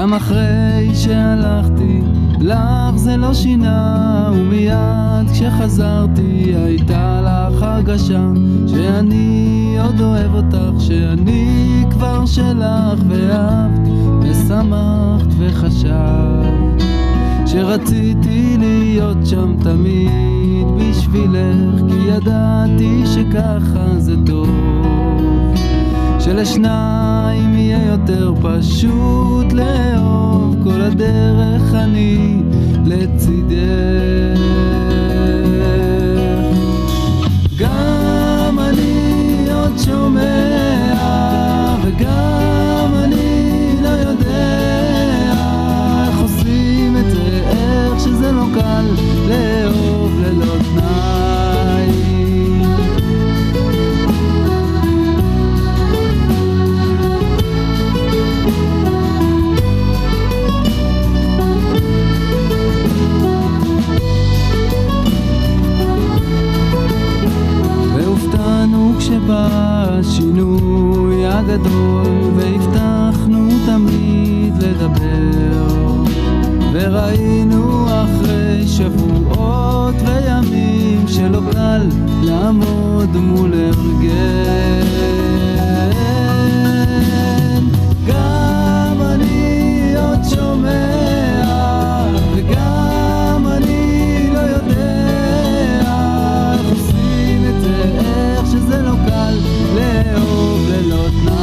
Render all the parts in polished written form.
גם אחרי שהלכתי לך זה לא שינה, ומיד כשחזרתי הייתה לך הרגשה שאני עוד אוהב אותך, שאני כבר שלך, ואהבת ושמחת וחשבת שרציתי להיות שם תמיד בשבילך, כי ידעתי שככה זה טוב, שלשניים יהיה יותר פשוט לאהוב, כל הדרך אני לצידך. גם אני עוד שומע וגם אני לא יודע איך עושים את זה, איך שזה לא קל לאהוב ללא תנאי. כשבא השינוי הגדול והבטחנו תמיד לדבר, וראינו אחרי שבועות וימים שלא קל לעמוד מול הרגל. גם אני עוד שומע וגם אני לא יודע איך עושים את זה, איך שזה לא קל לאהוב ללא תנאי.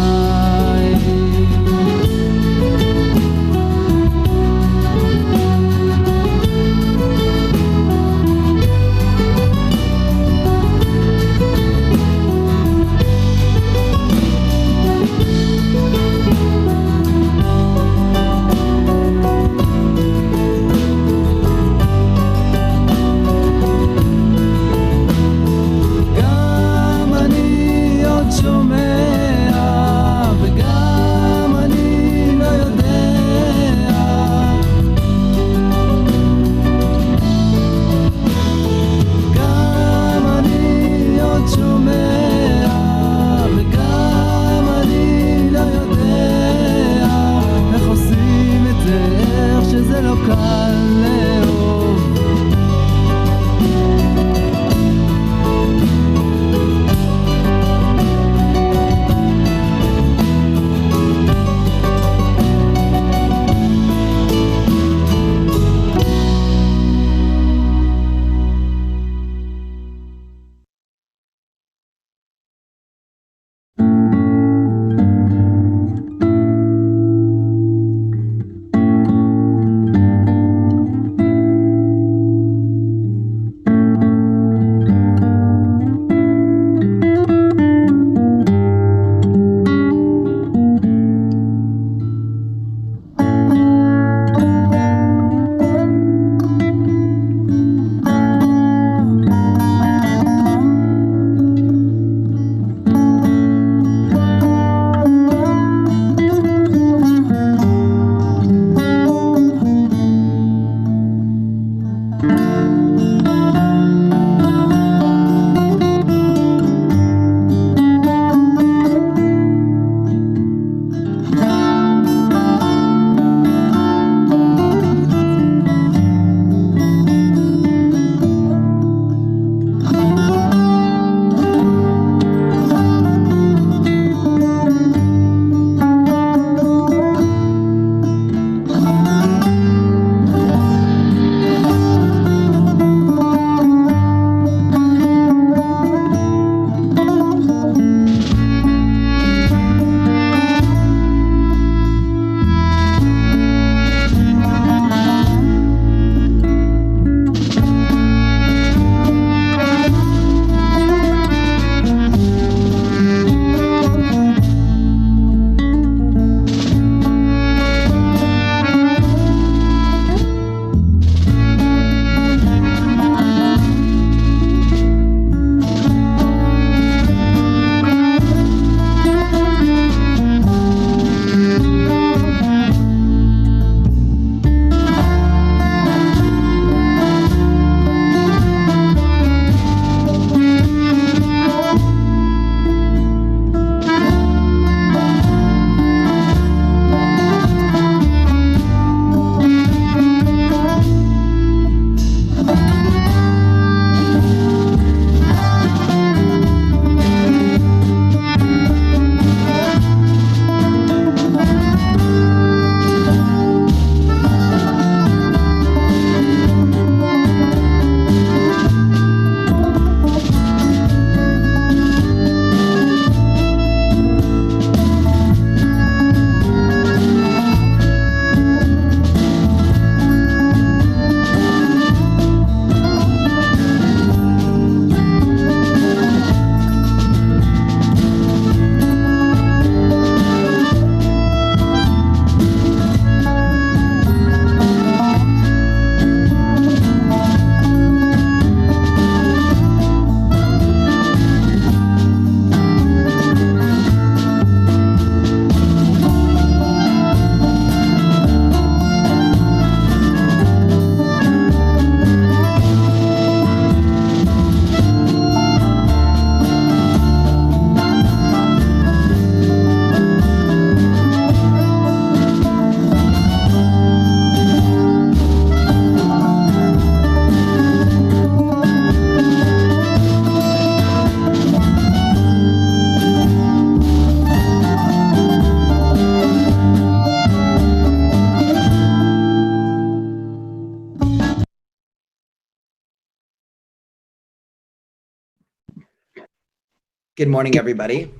Good morning, everybody.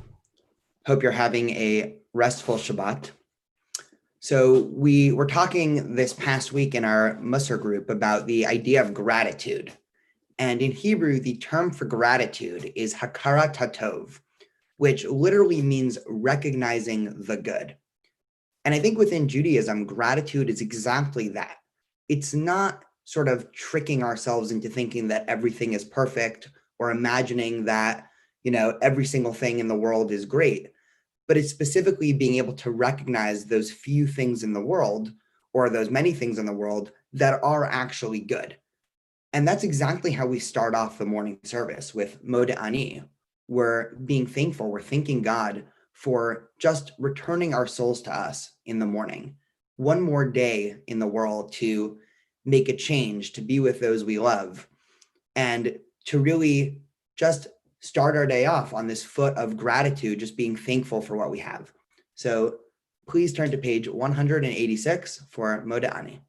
Hope you're having a restful Shabbat. So we were talking this past week in our Musar group about the idea of gratitude. And in Hebrew, the term for gratitude is hakarat hatov, which literally means recognizing the good. And I think within Judaism, gratitude is exactly that. It's not sort of tricking ourselves into thinking that everything is perfect or imagining that, every single thing in the world is great, but it's specifically being able to recognize those few things in the world or those many things in the world that are actually good. And that's exactly how we start off the morning service with Moda Ani. We're being thankful, we're thanking God for just returning our souls to us in the morning. One more day in the world to make a change, to be with those we love, and to really just start our day off on this foot of gratitude, just being thankful for what we have. So please turn to page 186 for Moda Ani.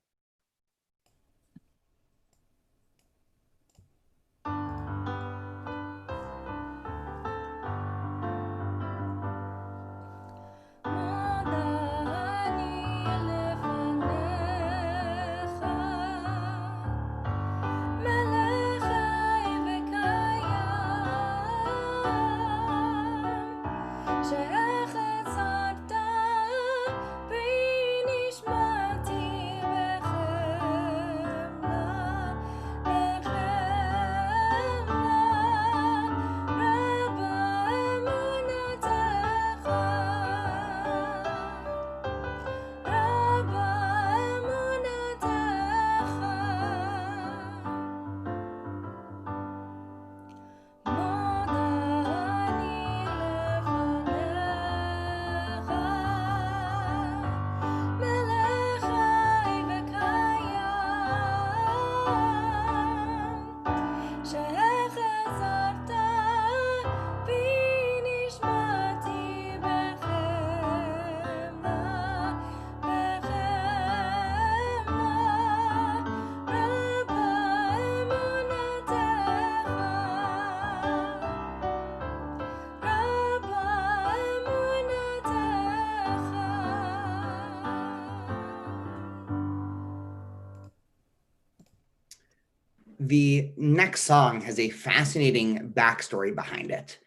The next song has a fascinating backstory behind it.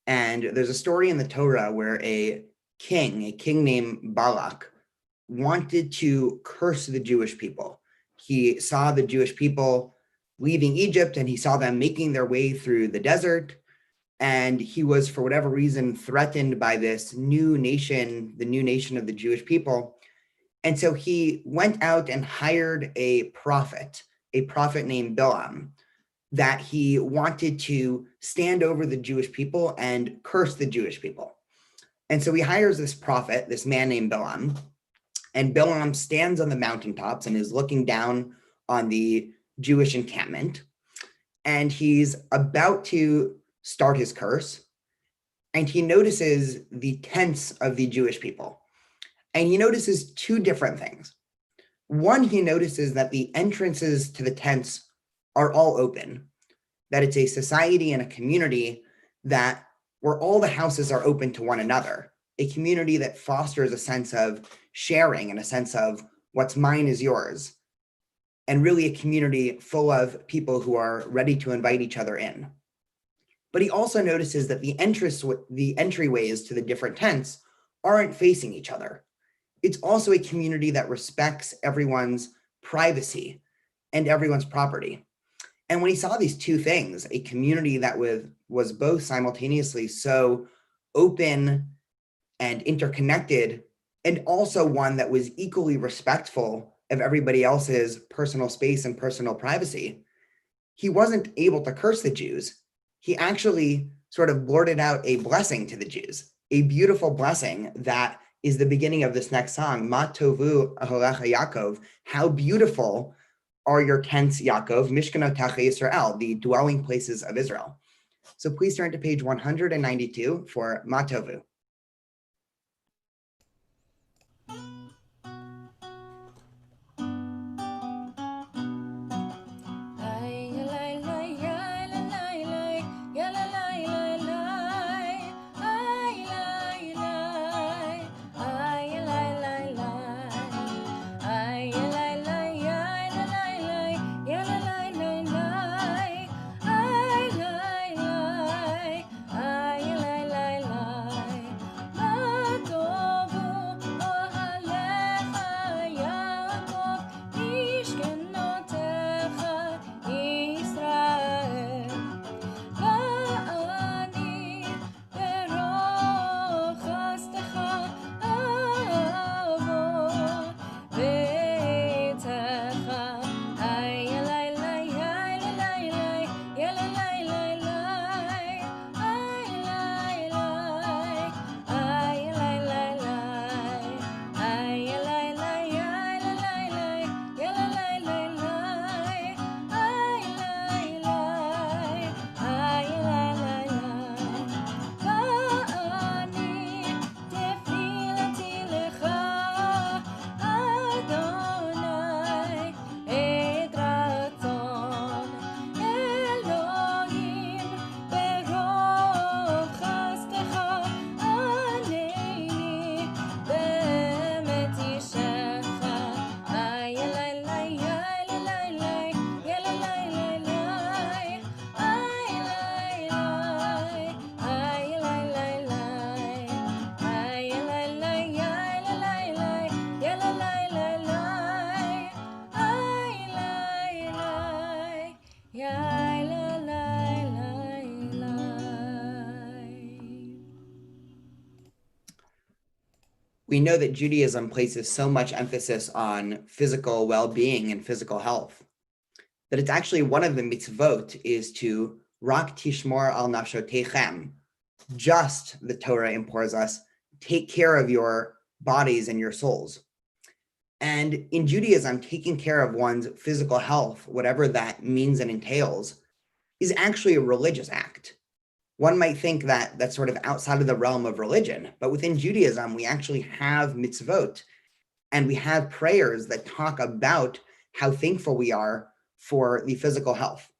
And there's a story in the Torah where a king named Balak, wanted to curse the Jewish people. He saw the Jewish people leaving Egypt and he saw them making their way through the desert. And he was, for whatever reason, threatened by this new nation, the new nation of the Jewish people. And so he went out and hired a prophet named Bilam, that he wanted to stand over the Jewish people and curse the Jewish people. And so he hires this prophet, this man named Bilam, and Bilam stands on the mountaintops and is looking down on the Jewish encampment. And he's about to start his curse. And he notices the tents of the Jewish people. And he notices two different things. One, he notices that the entrances to the tents are all open, that it's a society and a community that where all the houses are open to one another, a community that fosters a sense of sharing and a sense of what's mine is yours, and really a community full of people who are ready to invite each other in. But he also notices that the entryways to the different tents aren't facing each other. It's also a community that respects everyone's privacy and everyone's property. And when he saw these two things, a community that was both simultaneously so open and interconnected, and also one that was equally respectful of everybody else's personal space and personal privacy, he wasn't able to curse the Jews. He actually sort of blurted out a blessing to the Jews, a beautiful blessing that is the beginning of this next song, Ma Tovu Aholecha Yaakov, how beautiful are your tents, Yaakov, Mishkanotecha Yisrael, the dwelling places of Israel. So please turn to page 192 for Ma Tovu. we know that Judaism places so much emphasis on physical well-being and physical health that it's actually one of the mitzvot is to rak tishmor al nafshotechem. Just, the Torah implores us, take care of your bodies and your souls. And in Judaism, taking care of one's physical health, whatever that means and entails, is actually a religious act. One might think that that's sort of outside of the realm of religion, but within Judaism, we actually have mitzvot, and we have prayers that talk about how thankful we are for the physical health.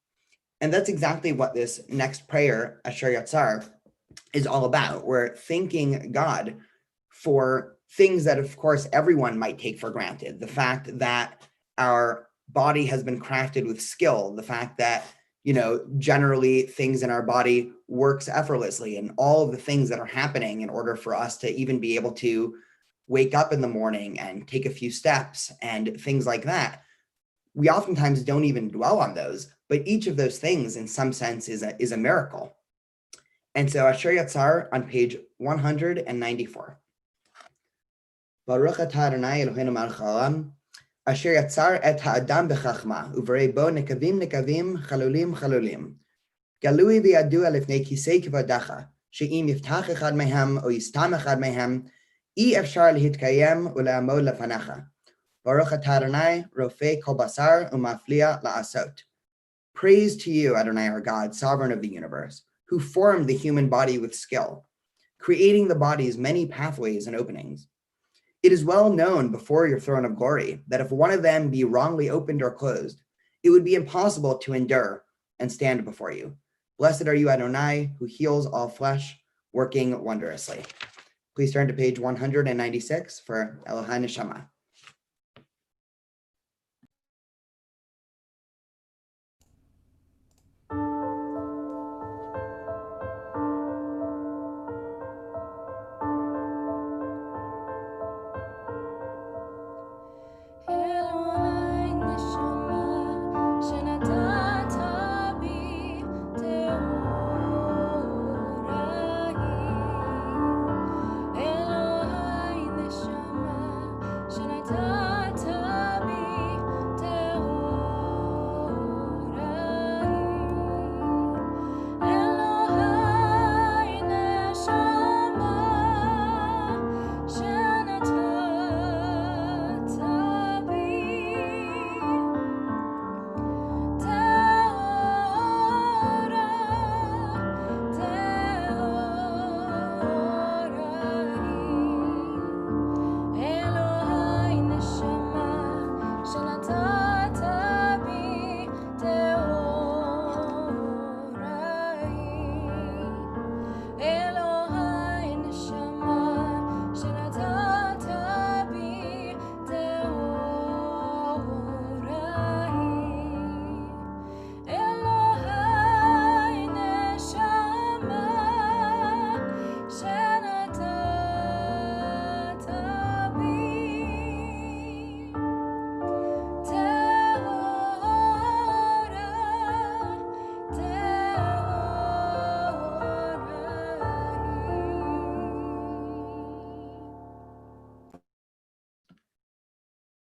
And that's exactly what this next prayer, Asher Yatzar, is all about. We're thanking God for things that, of course, everyone might take for granted. The fact that our body has been crafted with skill, the fact that, generally things in our body works effortlessly, and all of the things that are happening in order for us to even be able to wake up in the morning and take a few steps and things like that. We oftentimes don't even dwell on those, but each of those things in some sense is a miracle. And so Asher Yatzar on page 194. Baruch atah Adonai Eloheinu melech haolam, asher yatzar et ha'adam b'chachma, u'varei bo nekavim nekavim, chalulim chalulim. Galui v'yadua lifnei kisei kivadacha, she'im yiftach echad mehem, o yistam echad mehem, I efshar lehitkayem u'le'amod lefanecha. Baruch atah Adonai, rofei kol basar u'maflia la'asot. Praise to you, Adonai our God, sovereign of the universe, who formed the human body with skill, creating the body's many pathways and openings. It is well known before your throne of glory that if one of them be wrongly opened or closed, it would be impossible to endure and stand before you. Blessed are you, Adonai, who heals all flesh, working wondrously. Please turn to page 196 for Elohai Neshama.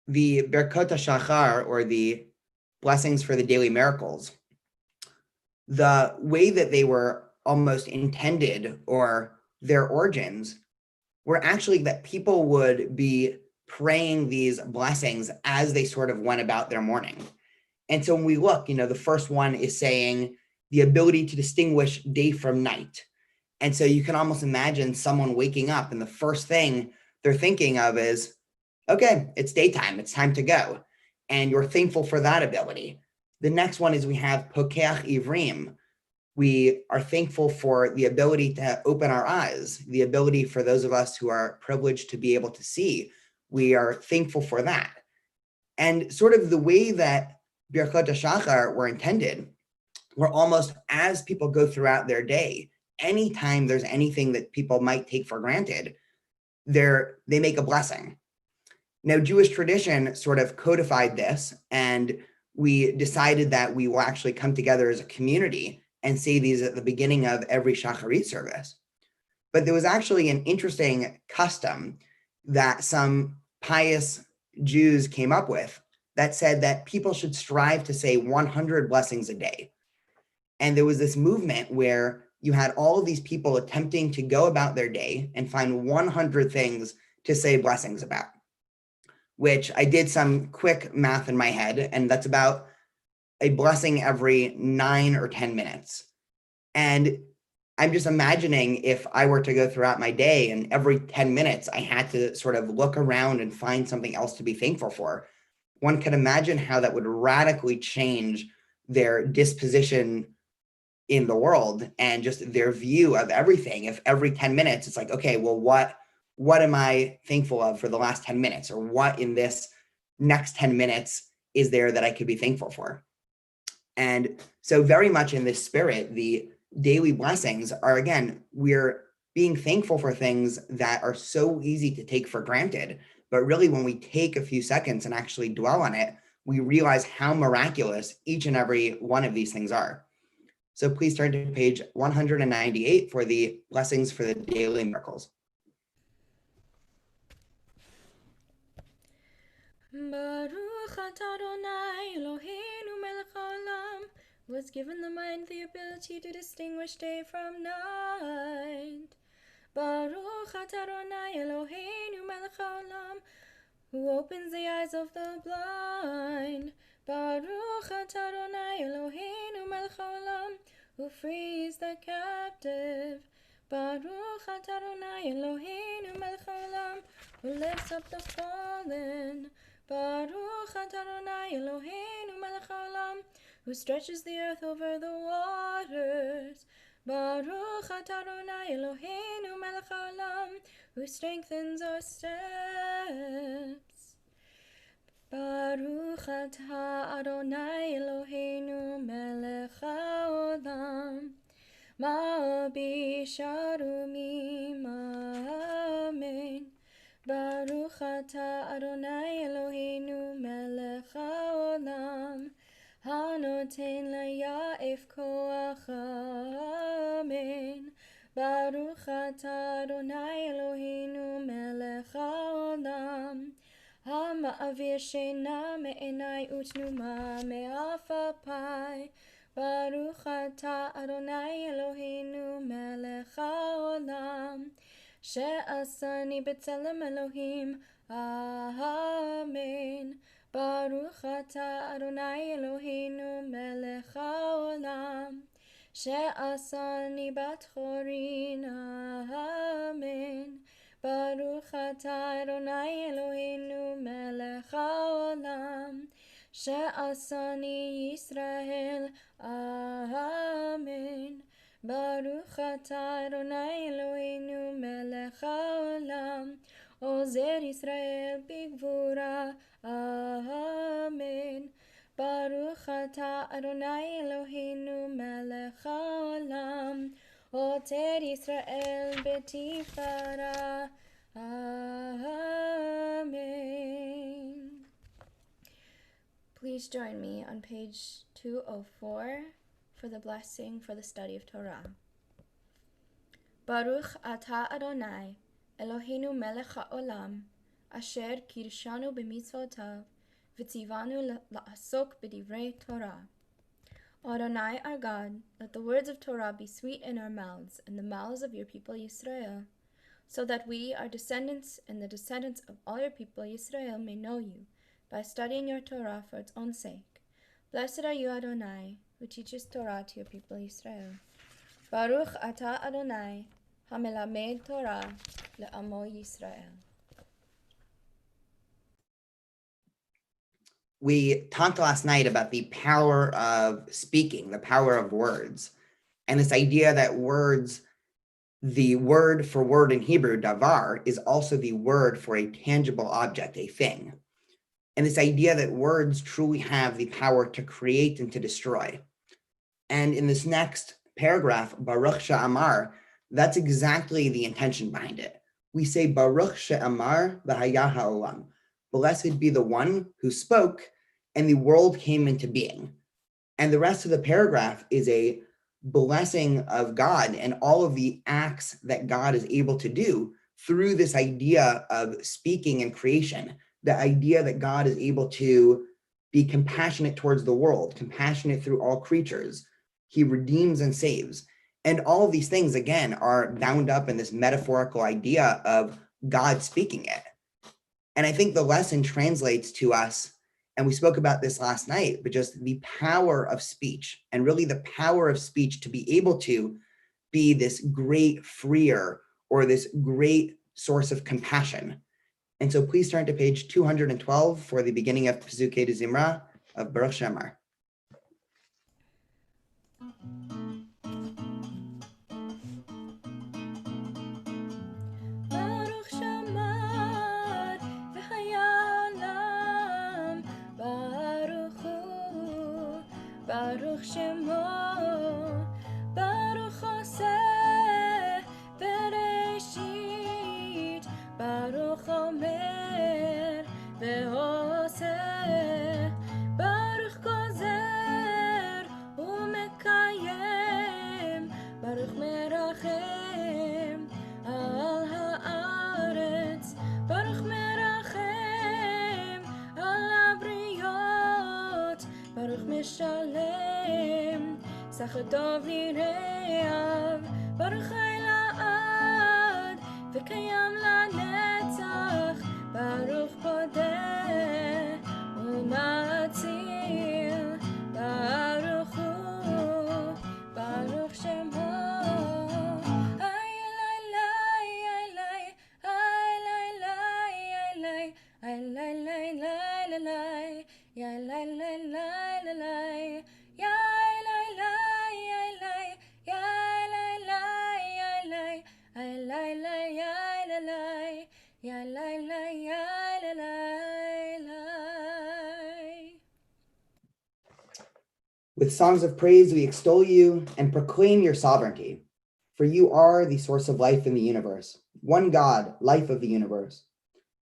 The Berkot HaShachar, or the blessings for the daily miracles, the way that they were almost intended, or their origins, were actually that people would be praying these blessings as they sort of went about their morning. And so when we look, the first one is saying the ability to distinguish day from night. And so you can almost imagine someone waking up and the first thing they're thinking of is, okay, it's daytime, it's time to go. And you're thankful for that ability. The next one is we have Pokeach Ivrim. We are thankful for the ability to open our eyes, the ability for those of us who are privileged to be able to see. We are thankful for that. And sort of the way that Birkot HaShachar were intended were almost as people go throughout their day, anytime there's anything that people might take for granted, they make a blessing. Now, Jewish tradition sort of codified this, and we decided that we will actually come together as a community and say these at the beginning of every Shacharit service. But there was actually an interesting custom that some pious Jews came up with that said that people should strive to say 100 blessings a day. And there was this movement where you had all of these people attempting to go about their day and find 100 things to say blessings about, which I did some quick math in my head, and that's about a blessing every 9 or 10 minutes. And I'm just imagining if I were to go throughout my day and every 10 minutes I had to sort of look around and find something else to be thankful for. One can imagine how that would radically change their disposition in the world and just their view of everything. If every 10 minutes it's like, okay, well, what am I thankful of for the last 10 minutes? Or what in this next 10 minutes is there that I could be thankful for? And so very much in this spirit, the daily blessings are, again, we're being thankful for things that are so easy to take for granted. But really, when we take a few seconds and actually dwell on it, we realize how miraculous each and every one of these things are. So please turn to page 198 for the blessings for the daily miracles. Baruch atah Adonai Eloheinu melech haolam, who has given the mind the ability to distinguish day from night. Baruch atah Adonai Eloheinu melech haolam, who opens the eyes of the blind. Baruch atah Adonai Eloheinu melech haolam, who frees the captive. Baruch atah Adonai Eloheinu melech haolam, who lifts up the fallen. Baruch atah Adonai Eloheinu melech haolam, who stretches the earth over the waters. Baruch atah Adonai Eloheinu melech haolam, who strengthens our steps. Baruch atah Adonai Eloheinu melech haolam, Ma'abi sharumim, amen. Baruch atah Adonai Eloheinu melech haolam, hanoten laya'ef koach, amen. Baruch atah Adonai Eloheinu melech haolam, hama'avir sheina me'enai utnuma me'afapai. Baruch atah Adonai Eloheinu melech haolam, she'asani b'tzelem Elohim, amen. Baruch atah Adonai Eloheinu melech haolam, she'asani bat chorin, amen. Baruch atah Adonai Eloheinu melech haolam, she'asani Yisrael, amen. Baruch atah Adonai Eloheinu melech haolam, ozer Yisrael bigvura, amen. Baruch atah Adonai Eloheinu melech haolam, oter Yisrael betifara, amen. Please join me on page 204 for the blessing for the study of Torah. Baruch atah Adonai Eloheinu melech haolam, asher kirshanu b'mitzvotav, v'tzivanu la'asok b'divrei Torah. Adonai our God, let the words of Torah be sweet in our mouths and the mouths of your people Yisrael, so that we, our descendants, and the descendants of all your people Yisrael may know you, by studying your Torah for its own sake. Blessed are you, Adonai, who teaches Torah to your people Yisrael. Baruch atah Adonai, hamelamed Torah le'amo Yisrael. We talked last night about the power of speaking, the power of words, and this idea that words, the word for word in Hebrew, davar, is also the word for a tangible object, a thing. And this idea that words truly have the power to create and to destroy. And in this next paragraph, Baruch she'amar, that's exactly the intention behind it. We say Baruch she'amar v'haya ha'olam. Blessed be the one who spoke and the world came into being. And the rest of the paragraph is a blessing of God and all of the acts that God is able to do through this idea of speaking and creation, the idea that God is able to be compassionate towards the world, compassionate through all creatures. He redeems and saves. And all of these things, again, are bound up in this metaphorical idea of God speaking it. And I think the lesson translates to us, and we spoke about this last night, but just the power of speech, and really the power of speech to be able to be this great freer or this great source of compassion. And so please turn to page 212 for the beginning of Pesukei de Zimra of Baruch Shemar. Baruch Shamar v'hayalam, Baruch Hu, Baruch Shemo, Baruch Oseh Bereshit, Baruch Omer ve'oseh, Baruch Gozer u'mekayem, Baruch merachem al haaretz, Baruch merachem al habriot, Baruch meshalem sachar tov lireav, Baruch chai la'ad v'kayam lanetzach, Baruch podeh u'matzil, Baruch Hu, Baruch Shemo. With songs of praise, we extol you and proclaim your sovereignty, for you are the source of life in the universe, one God, life of the universe.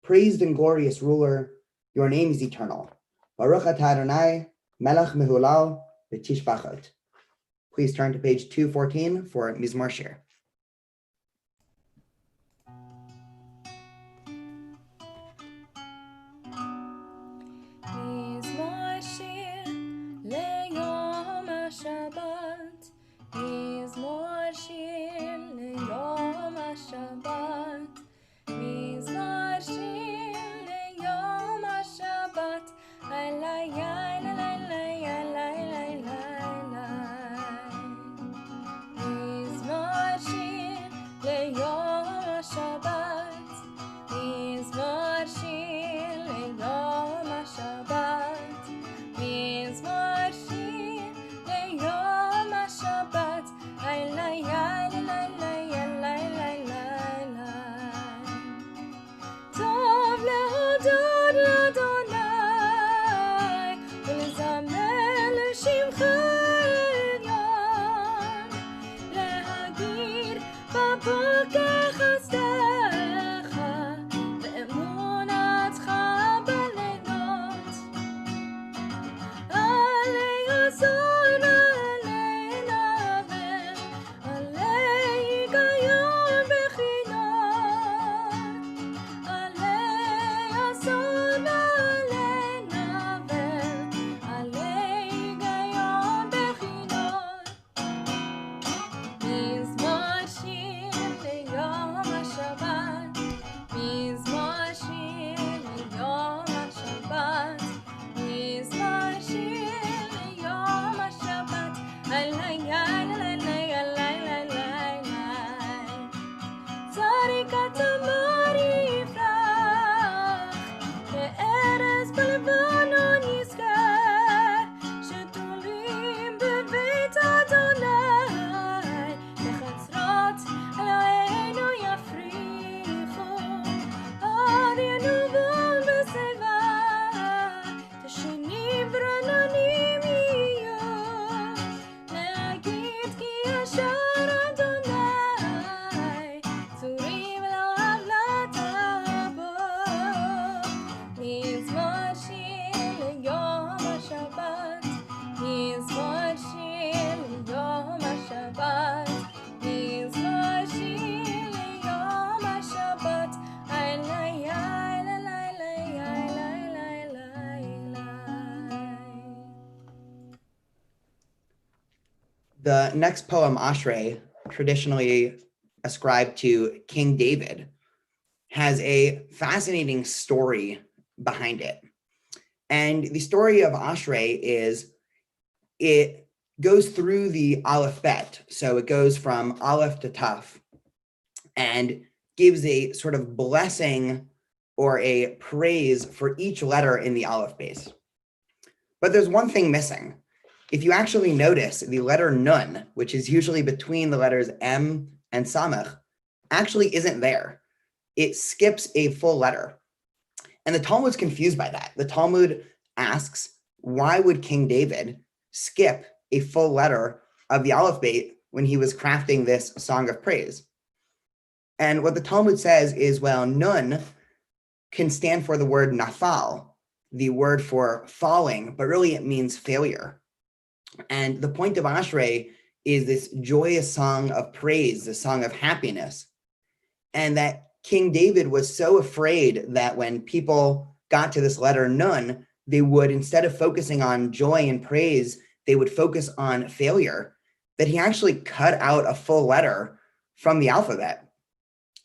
Praised and glorious ruler, your name is eternal. Baruch atah Adonai, melech mehulal v'tishbachot. Please turn to page 214 for Mizmor Shir. Mizmor Shir leyom HaShabbat, Mizmor Shir leyom HaShabbat, Mizmor Shir leyom HaShabbat, alay alay alay alay alay, Mizmor Shir leyom HaShabbat, Mizmor Shir leyom HaShabbat, Mizmor Shir leyom HaShabbat, alay alay alay alay alay. Tov lehodot l'Adonai ולזמר לשמך העליון, להגיד בבוקר חסדך ואמונתך בלילות, עלי עזור ועלי נבל, עלי היגיון בכינור, עלי עזור ועלי נבל, עלי היגיון בכינור. מזמור שיר ליום השבת, מזמור שיר ליום השבת, מזמור שיר ליום השבת, עלי עלי עלי עלי עלי. צדיק התמר יפרח, כארז בלבנון יזכה, שתולים בבית אדוני, בחצרות אלוהינו יפריחו, עד ינובון בשיבה, תשנים ורעננים יהיו, להגיד כי ישר אדוני, צורים אלוהי The next poem, Ashrei, traditionally ascribed to King David, has a fascinating story behind it. And the story of Ashrei is it goes through the Aleph Bet. So it goes from Aleph to Taf and gives a sort of blessing or a praise for each letter in the Aleph base. But there's one thing missing. If you actually notice, the letter Nun, which is usually between the letters M and Samech, actually isn't there. It skips a full letter. And the Talmud's confused by that. The Talmud asks, why would King David skip a full letter of the Aleph Bet when he was crafting this song of praise? And what the Talmud says is, well, Nun can stand for the word nafal, the word for falling, but really it means failure. And the point of Ashrei is this joyous song of praise, the song of happiness. And that King David was so afraid that when people got to this letter Nun, they would, instead of focusing on joy and praise, they would focus on failure, that he actually cut out a full letter from the alphabet.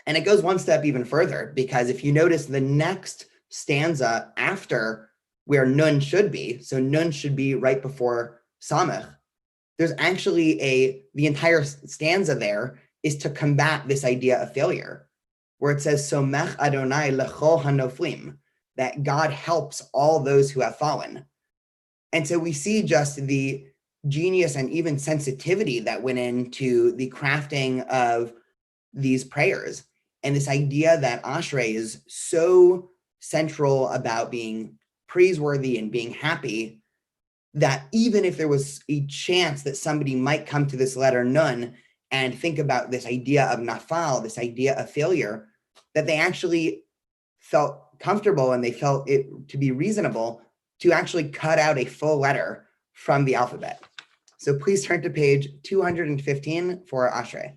And it goes one step even further, because if you notice the next stanza after where Nun should be, so Nun should be right before Samech, there's actually the entire stanza there is to combat this idea of failure, where it says, Somech Adonai lechol hanoflim, that God helps all those who have fallen. And so we see just the genius and even sensitivity that went into the crafting of these prayers. And this idea that Ashrei is so central about being praiseworthy and being happy, that even if there was a chance that somebody might come to this letter Nun and think about this idea of nafal, this idea of failure, that they actually felt comfortable and they felt it to be reasonable to actually cut out a full letter from the alphabet. So please turn to page 215 for Ashrei.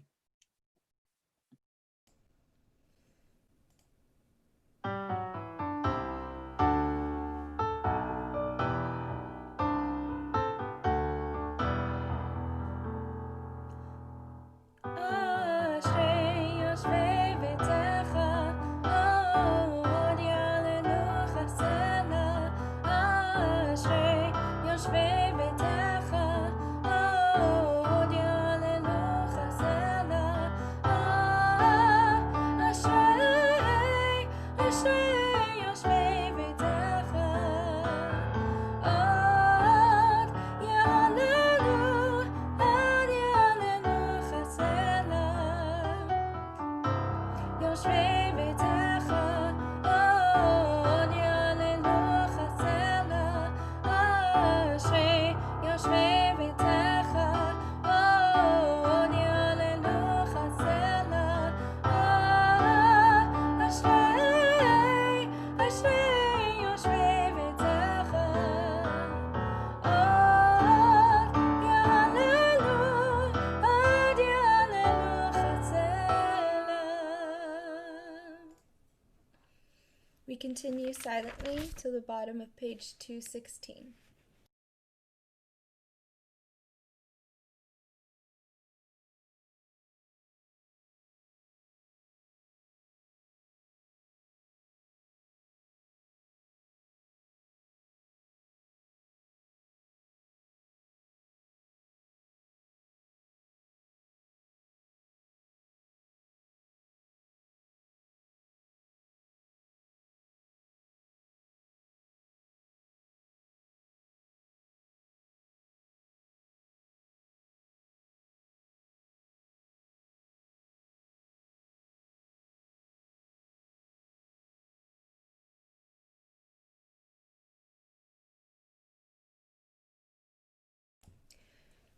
We continue silently to the bottom of page 216.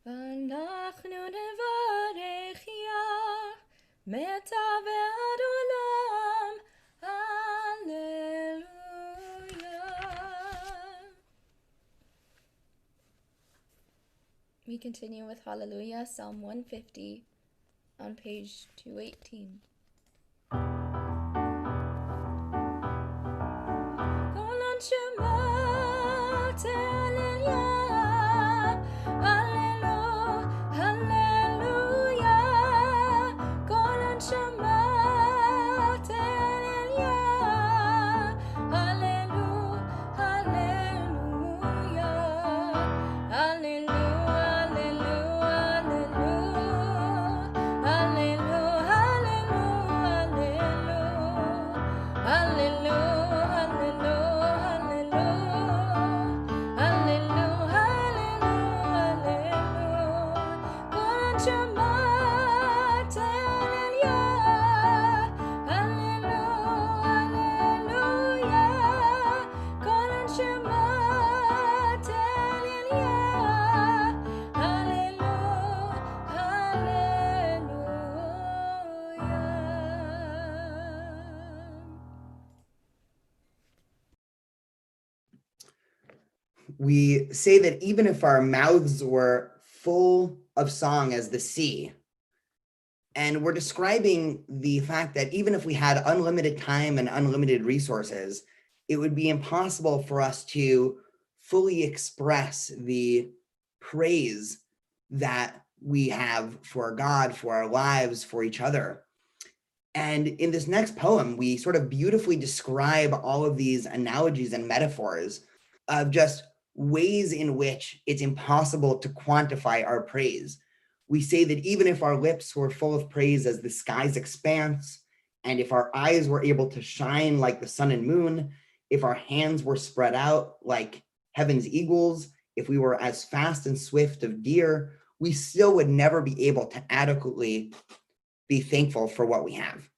ואנחנו נברך מצווה עד עולם, Hallelujah. We continue with Hallelujah, Psalm 150 on page 218. Kol anshama Hallelujah, Hallelujah. we say that even if our mouths were full of song as the sea, and we're describing the fact that even if we had unlimited time and unlimited resources, it would be impossible for us to fully express the praise that we have for God, for our lives, for each other. And in this next poem, we sort of beautifully describe all of these analogies and metaphors of just ways in which it's impossible to quantify our praise. We say that even if our lips were full of praise as the sky's expanse, and if our eyes were able to shine like the sun and moon, if our hands were spread out like heaven's eagles, if we were as fast and swift of deer, we still would never be able to adequately be thankful for what we have.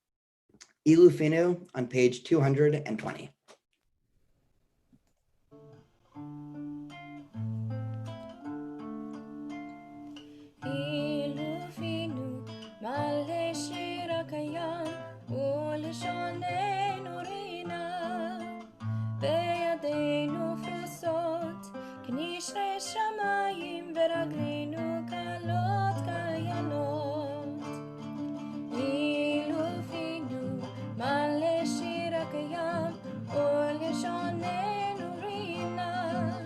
Ilufinu on page 220. Ilufinu male shir הקיים ולשוננו רינה בידינו פרוסות כנשרי שמיים ורגלינו קלות כיינות אילופינו מלא שיר הקיים ולשוננו רינה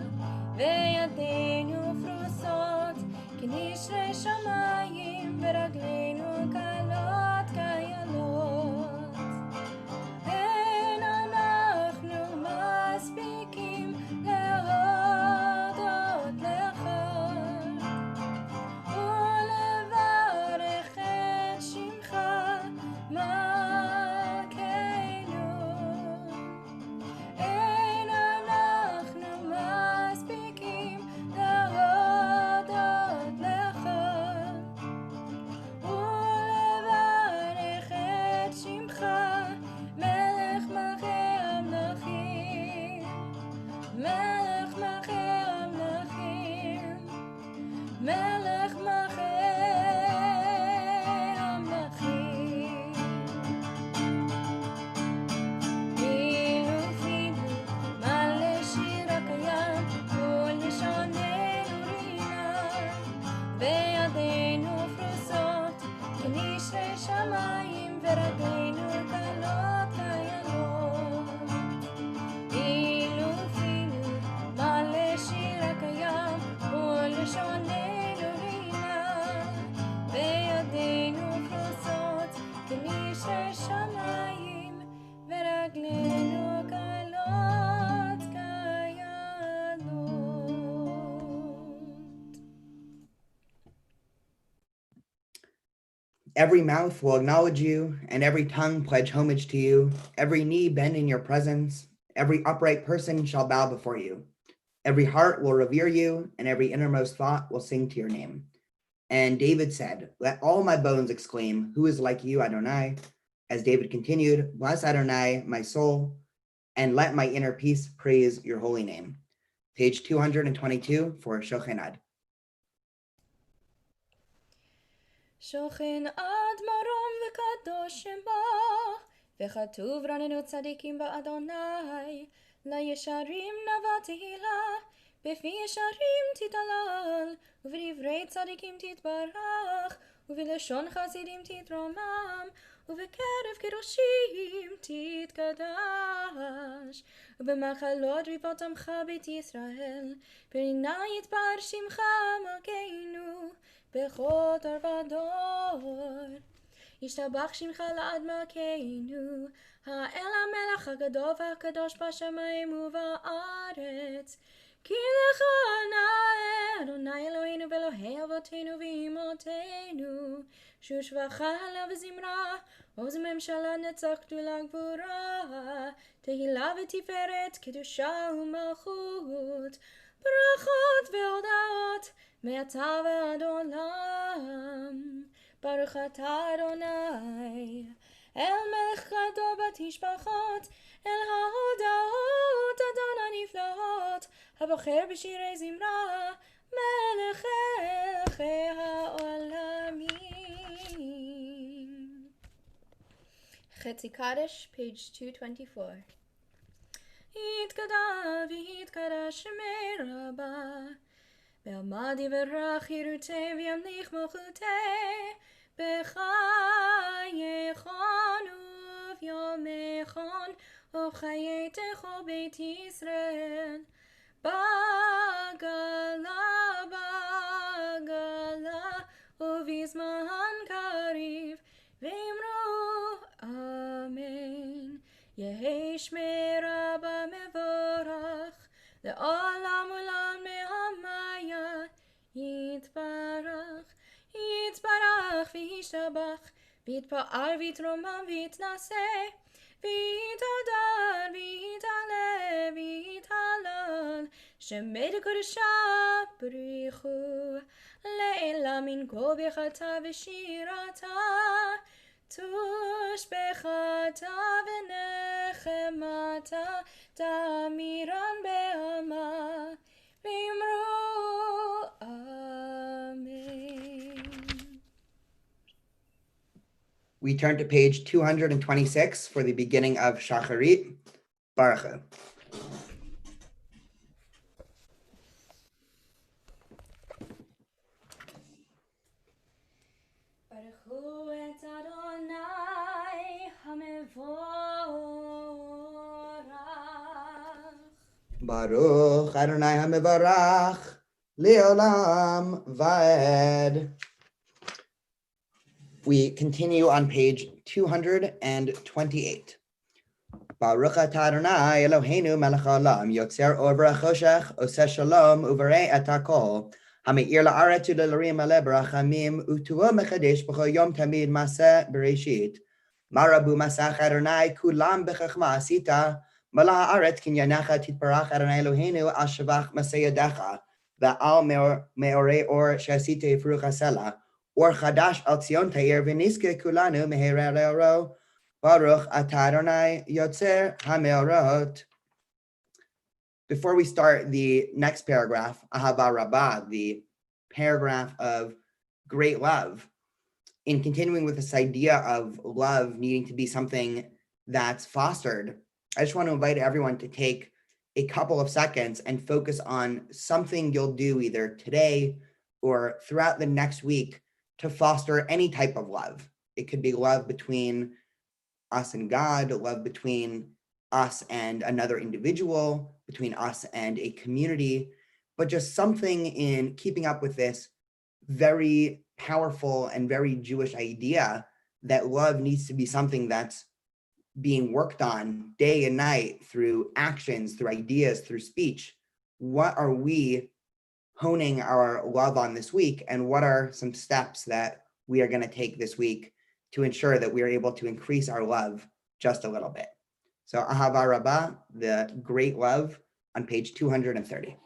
בידינו פרוסות כנשרי שמיים ורגלינו קלות כיינות אין אנחנו מספיקים להודות לך ולברך את שמך מלכנו אין אנחנו מספיקים להודות לך ולברך את שמך מלך מלכי המלכים מלך מלכי המלכים מלך מלכי המלכים אילופינו מלא שיר הקיים ולשוננו רינה בידינו פרוסות כנשרי שמיים ורגלינו קלות כיינות אילופינו מלא שיר הקיים ולשוננו רינה בידינו פרוסות כנשרי שמיים ורגלינו קלות כיינות. Every mouth will acknowledge you, and every tongue pledge homage to you. Every knee bend in your presence. Every upright person shall bow before you. Every heart will revere you, and every innermost thought will sing to your name. And David said, let all my bones exclaim, who is like you, Adonai? As David continued, bless Adonai, my soul, and let my inner peace praise your holy name. Page 222 for Shochenad. שוכן עד מרום וקדוש שמו וכתוב רננו צדיקים באדוני לישרים נבע תהילה בפי ישרים תתהלל ובדברי צדיקים תתברך ובלשון חסידים תתרומם ובקרב קדושים תתקדש ובמחלות ריבות עמך בית ישראל פנינה יתפאר שמך מלכנו בכל דור ודור ישתבח שמך לעד מלכנו האל המלך הגדול והקדוש בשמיים ובארץ כי לך נאה אדוני אלוהינו ואלוהי אבותינו ואמותינו שהוא שבחה הלב וזמרה עוז ממשלה נצח גדולה גבורה תהילה ותפארת קדושה ומלכות ברכות והודאות מעתה ועד עולם ברוך אתה אדוני אל מלך גדול בתשבחות אל ההודעות אדון הנפלאות הבוחר בשירי זמרה מלכי העולמים חצי קדש page 224 יתגדל ויתקדש שמי רבה. בעמד יברך חירותי וימליך מלכותי, בחייכון וביומכון ובחיי כל בית ישראל. בגלה ובזמן קריב, ואמרו אמן. יהי שמי רבה מבורך, לעולם עולם מהמיה. יתברך וישתבח, ויתפאר ויתרומם ויתנשא, ויתהדר ויתעלה ויתהלל, שמי לקודשה בריחו. לעילה מנקו בחטא ושירתה, תושבחתה ונחמתה, תמירן בעלמה, ואמרו אמן. We turn to page 226 for the beginning of Shacharit. Baruch Hu. Baruch hu et Adonai hamevorach. Baruch Adonai HaMevarach Le'olam Vaed. We continue on page 228. Baruch atah Adonai Eloheinu melech haolam, yotzer or v'choshech, oseh shalom uvarei et hakol, hameir la'aretz u'le'larim aleh b'rachamim, u'tuah mechadesh b'chol yom tamid maseh bereshit. Marabu masach Adonai kulam b'chachma asita, mala ha'aretz kinyanecha titbarach Adonai Eloheinu al shavach maseh yadecha, ve'al meorei or she'asita yifruch hasela, or chadash al tzion ta'ir v'niske kulanu meherei le'oro. Baruch atah Adonai yotzer hameorot. Before we start the next paragraph, Ahava Rabbah, the paragraph of great love, in continuing with this idea of love needing to be something that's fostered, I just want to invite everyone to take a couple of seconds and focus on something you'll do either today or throughout the next week to foster any type of love. It could be love between us and God, love between us and another individual, between us and a community, but just something in keeping up with this very powerful and very Jewish idea that love needs to be something that's being worked on day and night through actions, through ideas, through speech. What are we honing our love on this week? And what are some steps that we are going to take this week to ensure that we are able to increase our love just a little bit? So Ahava Rabbah, the great love, on page 230.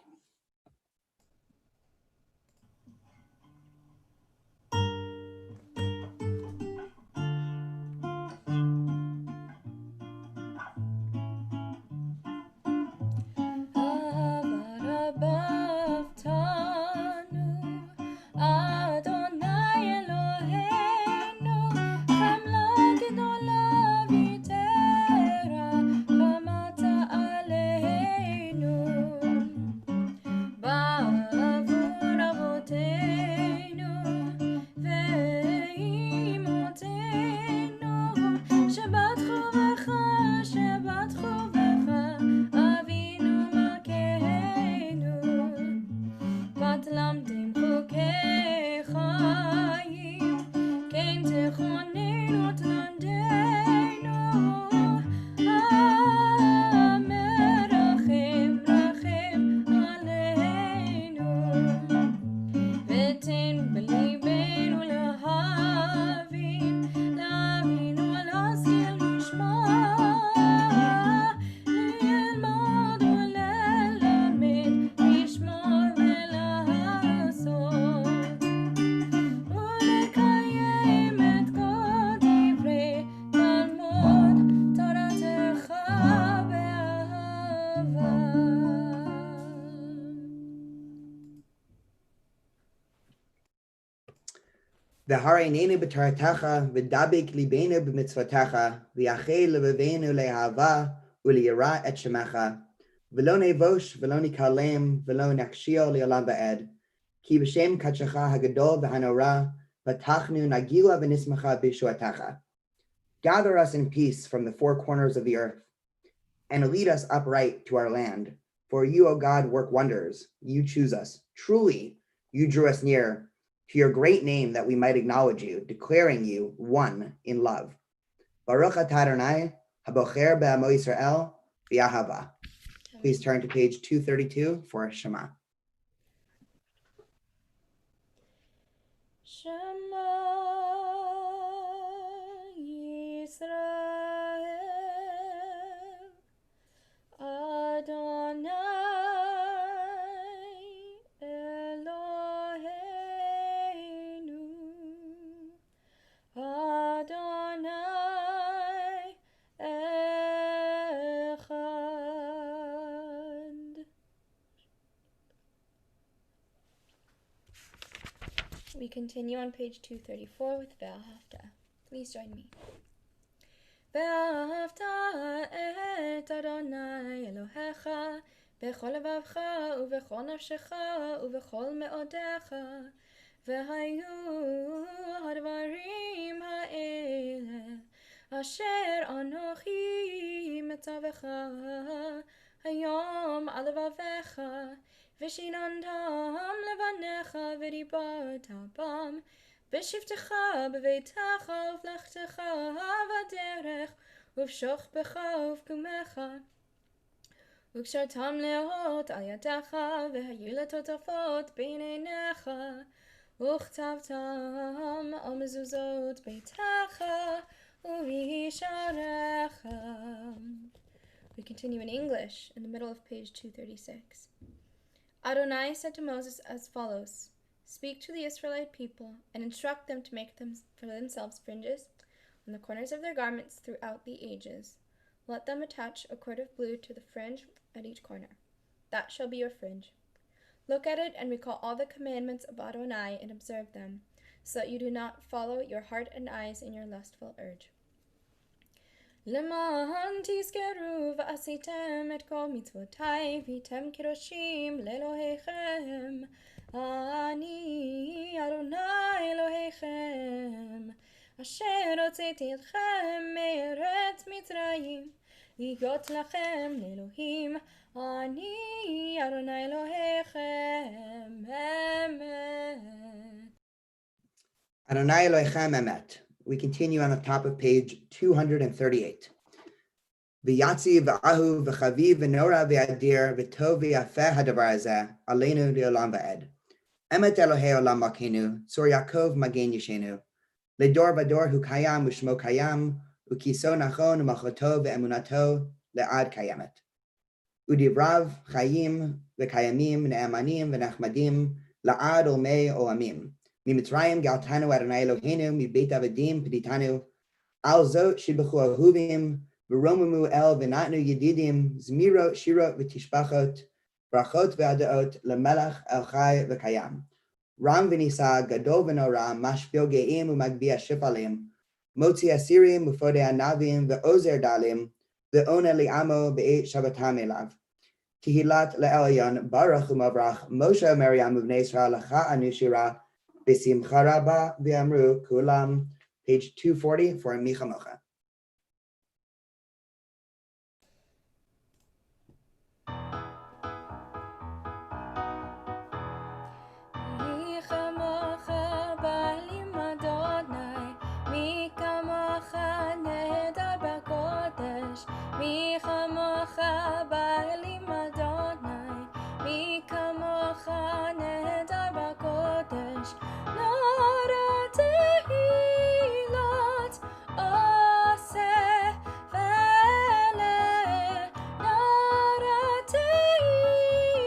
V'hareinu b'taratecha v'dabik libenu b'mitzvotecha v'yachei levavenu le'ahava וליירא את שמך, ולא נבוש ולא נקלם ולא נכשיל לעולם ועד, כי בשם קדשך הגדול והנורא, פתחנו נגילה ונשמחה בישועתך. Gather us in peace from the four corners of the earth, and lead us upright to our land. For you, O God, work wonders. You choose us. Truly, you drew us near to your great name that we might acknowledge you, declaring you one in love. Baruch atah Adonai, habocher be'amo Yisrael, v'ahava. Please turn to page 232 for Shema. Shema Yisrael, Adonai Eloheinu, Adonai Echad. We continue on page 234 with Ve'ahavta. Please join me. Ve'ahavta et Adonai Elohecha bechol levavcha ubechol nafshecha ubechol me'odecha ve'hayu hadvarim ha'ele asher anochi metzavecha hayom al levavecha v'shinantam levanecha v'dibarta bam בשבתך בביתך ובלכתך בדרך ובשוכבך ובקומך וקשרתם להות על ידך והיו לטוטפות בין עיניך וכתבתם על מזוזות ביתך ובשעריך. We continue in English in the middle of page 236. Adonai said to Moses as follows: Speak to the Israelite people and instruct them to make them for themselves fringes on the corners of their garments throughout the ages. Let them attach a cord of blue to the fringe at each corner. That shall be your fringe. Look at it and recall all the commandments of Adonai and observe them, so that you do not follow your heart and eyes in your lustful urge. למען תזכרו ועשיתם את כל מצוותיי והייתם קדושים לאלוהיכם. אני אדוני אלוהיכם, אשר הוצאתי אתכם מארץ מצרים, להיות לכם לאלוהים. אני אדוני אלוהיכם, אמת. Adonai Elohechem Emet. We continue on the top of page 238. V'yatzi v'ahu v'chaviv v'nora v'adir v'tov v'yafeh hadavar hazeh aleinu le'olam va'ed. Emet Elohei olam malkeinu, Tzor Yaakov magen yishenu. Ledor v'dor hu kayam u'shmo kayam, u'kiso nachon u'malchoto ve'emunato le'ad kayamet. Udivrav chayim v'kayamim ne'emanim v'nachmadim la'ad olmei olamim. Mimitzrayim galtanu Adonai Eloheinu mibeit avadim peditanu al zot shibachu ahuvim v'romumu el v'natnu yedidim zmirot shirot v'tishbachot brachot v'adaot lemelach el chai v'kayam ram v'nisa gadol v'nora mashpil ge'im u'magbia shifalim motzi asirim ufodei anavim v'ozer dalim v'ona li'amo be'et shabbatam elav Kihilat le'elyon baruch u'mavrach Moshe Miriam uvnei Yisrael lacha anu shira B'simcha rabba v'amru kulam, page 240 for Micha Mocha. Micha mocha ba'alim Adonai, Micha mocha nehedar b'kodesh, Micha mocha ba'alim Adonai, Micha mocha nehedar b'kodesh. Nara tehilot aseh v'eleh, Nara tehilot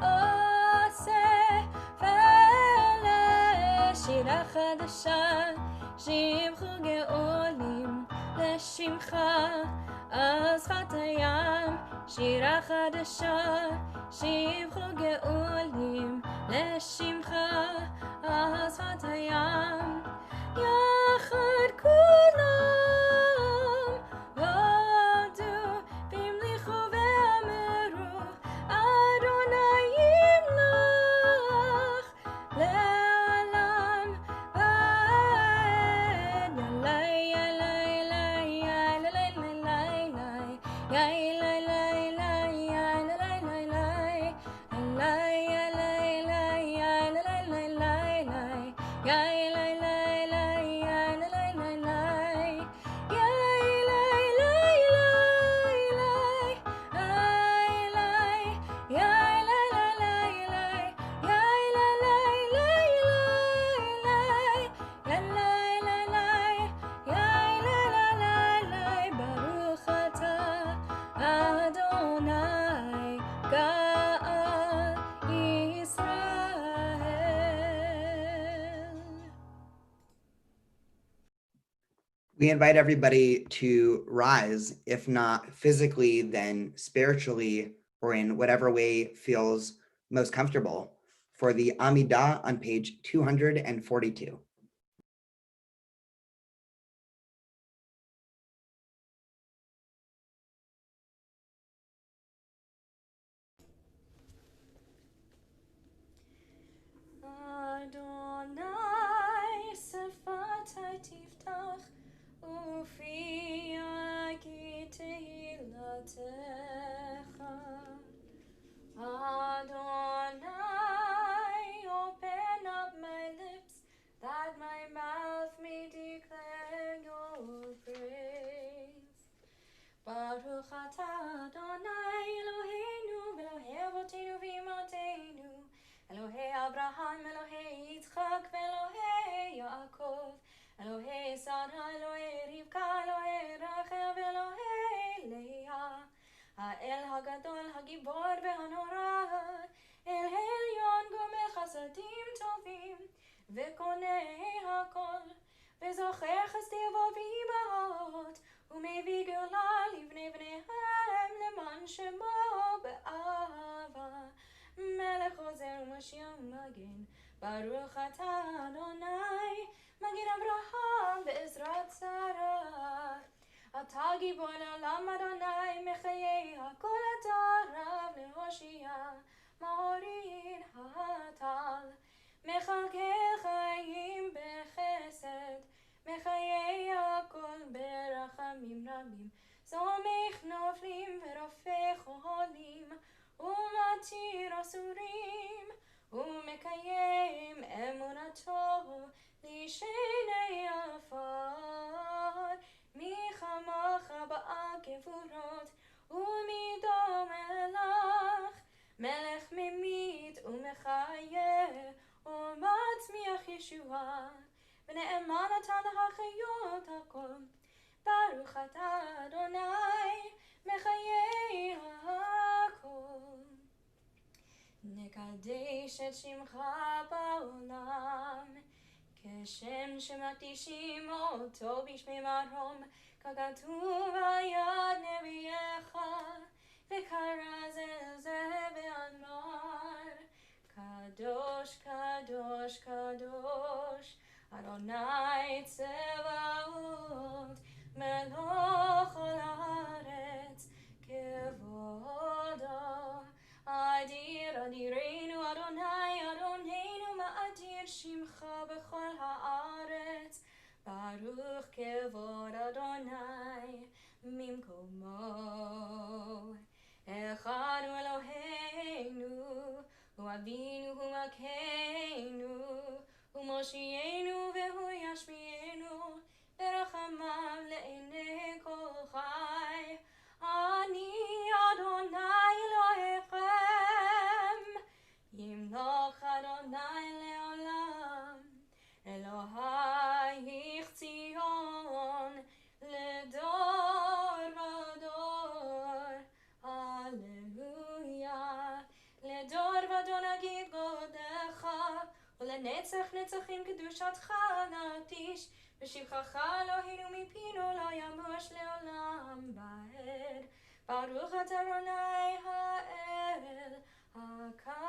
aseh v'eleh. Shira chadasha, shimchu ge'olim leshimcha al sfat hayam. Shira chadasha, shimchu ge'olim leshimcha al sfat hayam. Yachad kulam vodu We invite everybody to rise, if not physically, then spiritually, or in whatever way feels most comfortable, for the Amidah on page 242. Adonai sefatai tiftach ufi yagi tehilatecha. Adonai, open up my lips that my mouth may declare your praise. Baruch atah Adonai Eloheinu Elohei Avotenu v'Imotenu Elohei Abraham Elohei Yitzchak Elohei Yaakov Elohei Sarah Elohei Rivka Elohei Rachel Elohei Leah האל הגדול הגיבור והנורא אל העליון גומל חסדים טובים וקונה הכל וזוכר חסדיו ואימהות ומביא גאולה לבני בניהם למען שמו באהבה מלך עוזר ומושיע ומגן ברוך אתה אדוני מגן אברהם בעזרת שרה אתה גיבור לעולם אדוני מחיי הכל אתה רב להושיע מוריד הטל מכלכל חיים בחסד מחיי הכל ברחמים רבים סומך נופלים ורופא חולים ומתיר אסורים ומקיים אמונתו לשני עפר מי כמוך בעל גבורות ומדום מלך מלך ממית ומחיה ומצמיח ישועה ונאמן אתה להחיות הכל ברוך אתה אדוני מחיי הכל נקדש את שמך בעולם כשם שמקדישים אותו בשמי מרום ככתוב על יד נביאך וקרא זה זה ואמר קדוש קדוש קדוש אדוני צבאות מלוך כל הארץ כבודו אדיר אדירנו אדוני אדוננו מאדיר שמך בכל הארץ ברוך כבוד אדוני ממקומו אחד הוא אלוהינו הוא אבינו הוא מלכנו הוא מושיענו והוא ישמיענו ברחמיו לעיני כל חי אני אדוני אלוהיכם ימלוך אדוני לעולם אלוהיך ציון לדור ודור הללויה לדור ודור נגיד גודך ולנצח נצחים קדושתך נקדיש ושבחך אלוהינו מפינו לא ימוש לעולם ועד ברוך אתה אדוני האל הקדוש.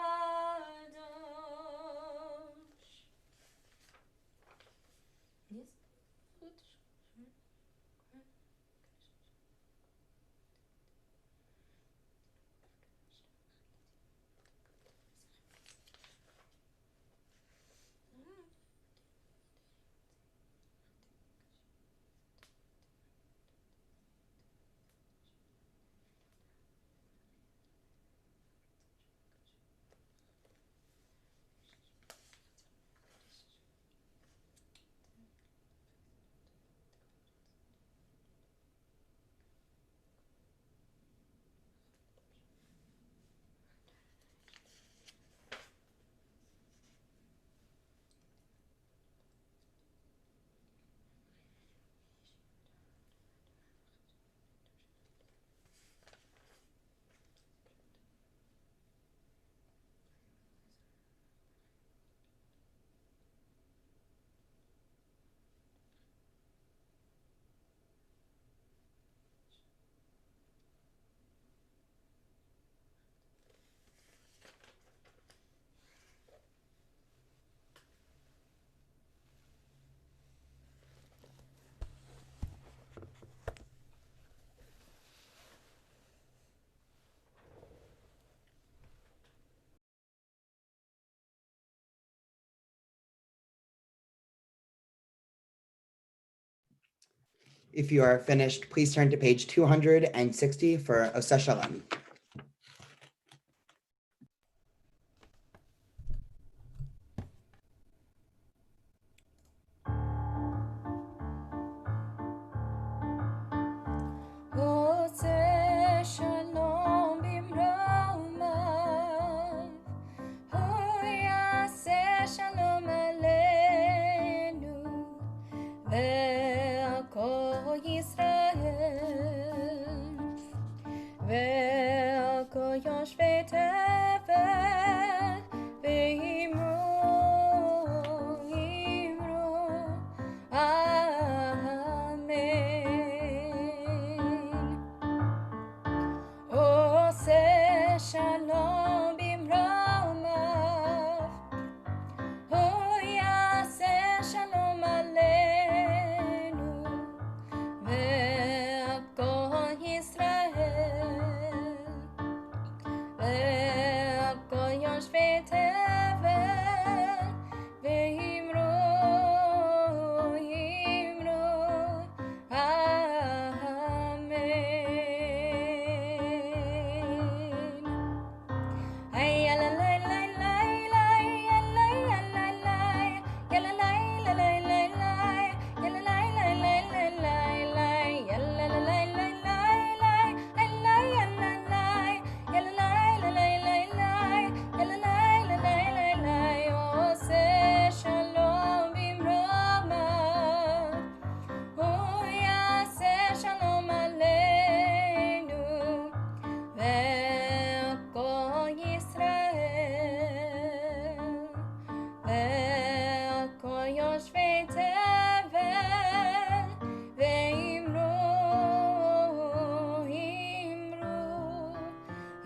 If you are finished, please turn to page 260 for Oseh Shalom. Oseh Shalom bimromav, Hu yaseh Shalom aleinu, ve'al kol Yisrael, ve'al kol yoshvei tevel, ve'imru, Amen. Oseh Shalom bimromav, Hu yaseh Shalom aleinu, ve'al kol Yisrael, ve'al kol yoshvei tevel, ve'imru, Oseh Shalom bimromav, Hu yaseh Shalom aleinu, ve'al kol Yisrael, ve'al kol yoshvei tevel, ve'imru,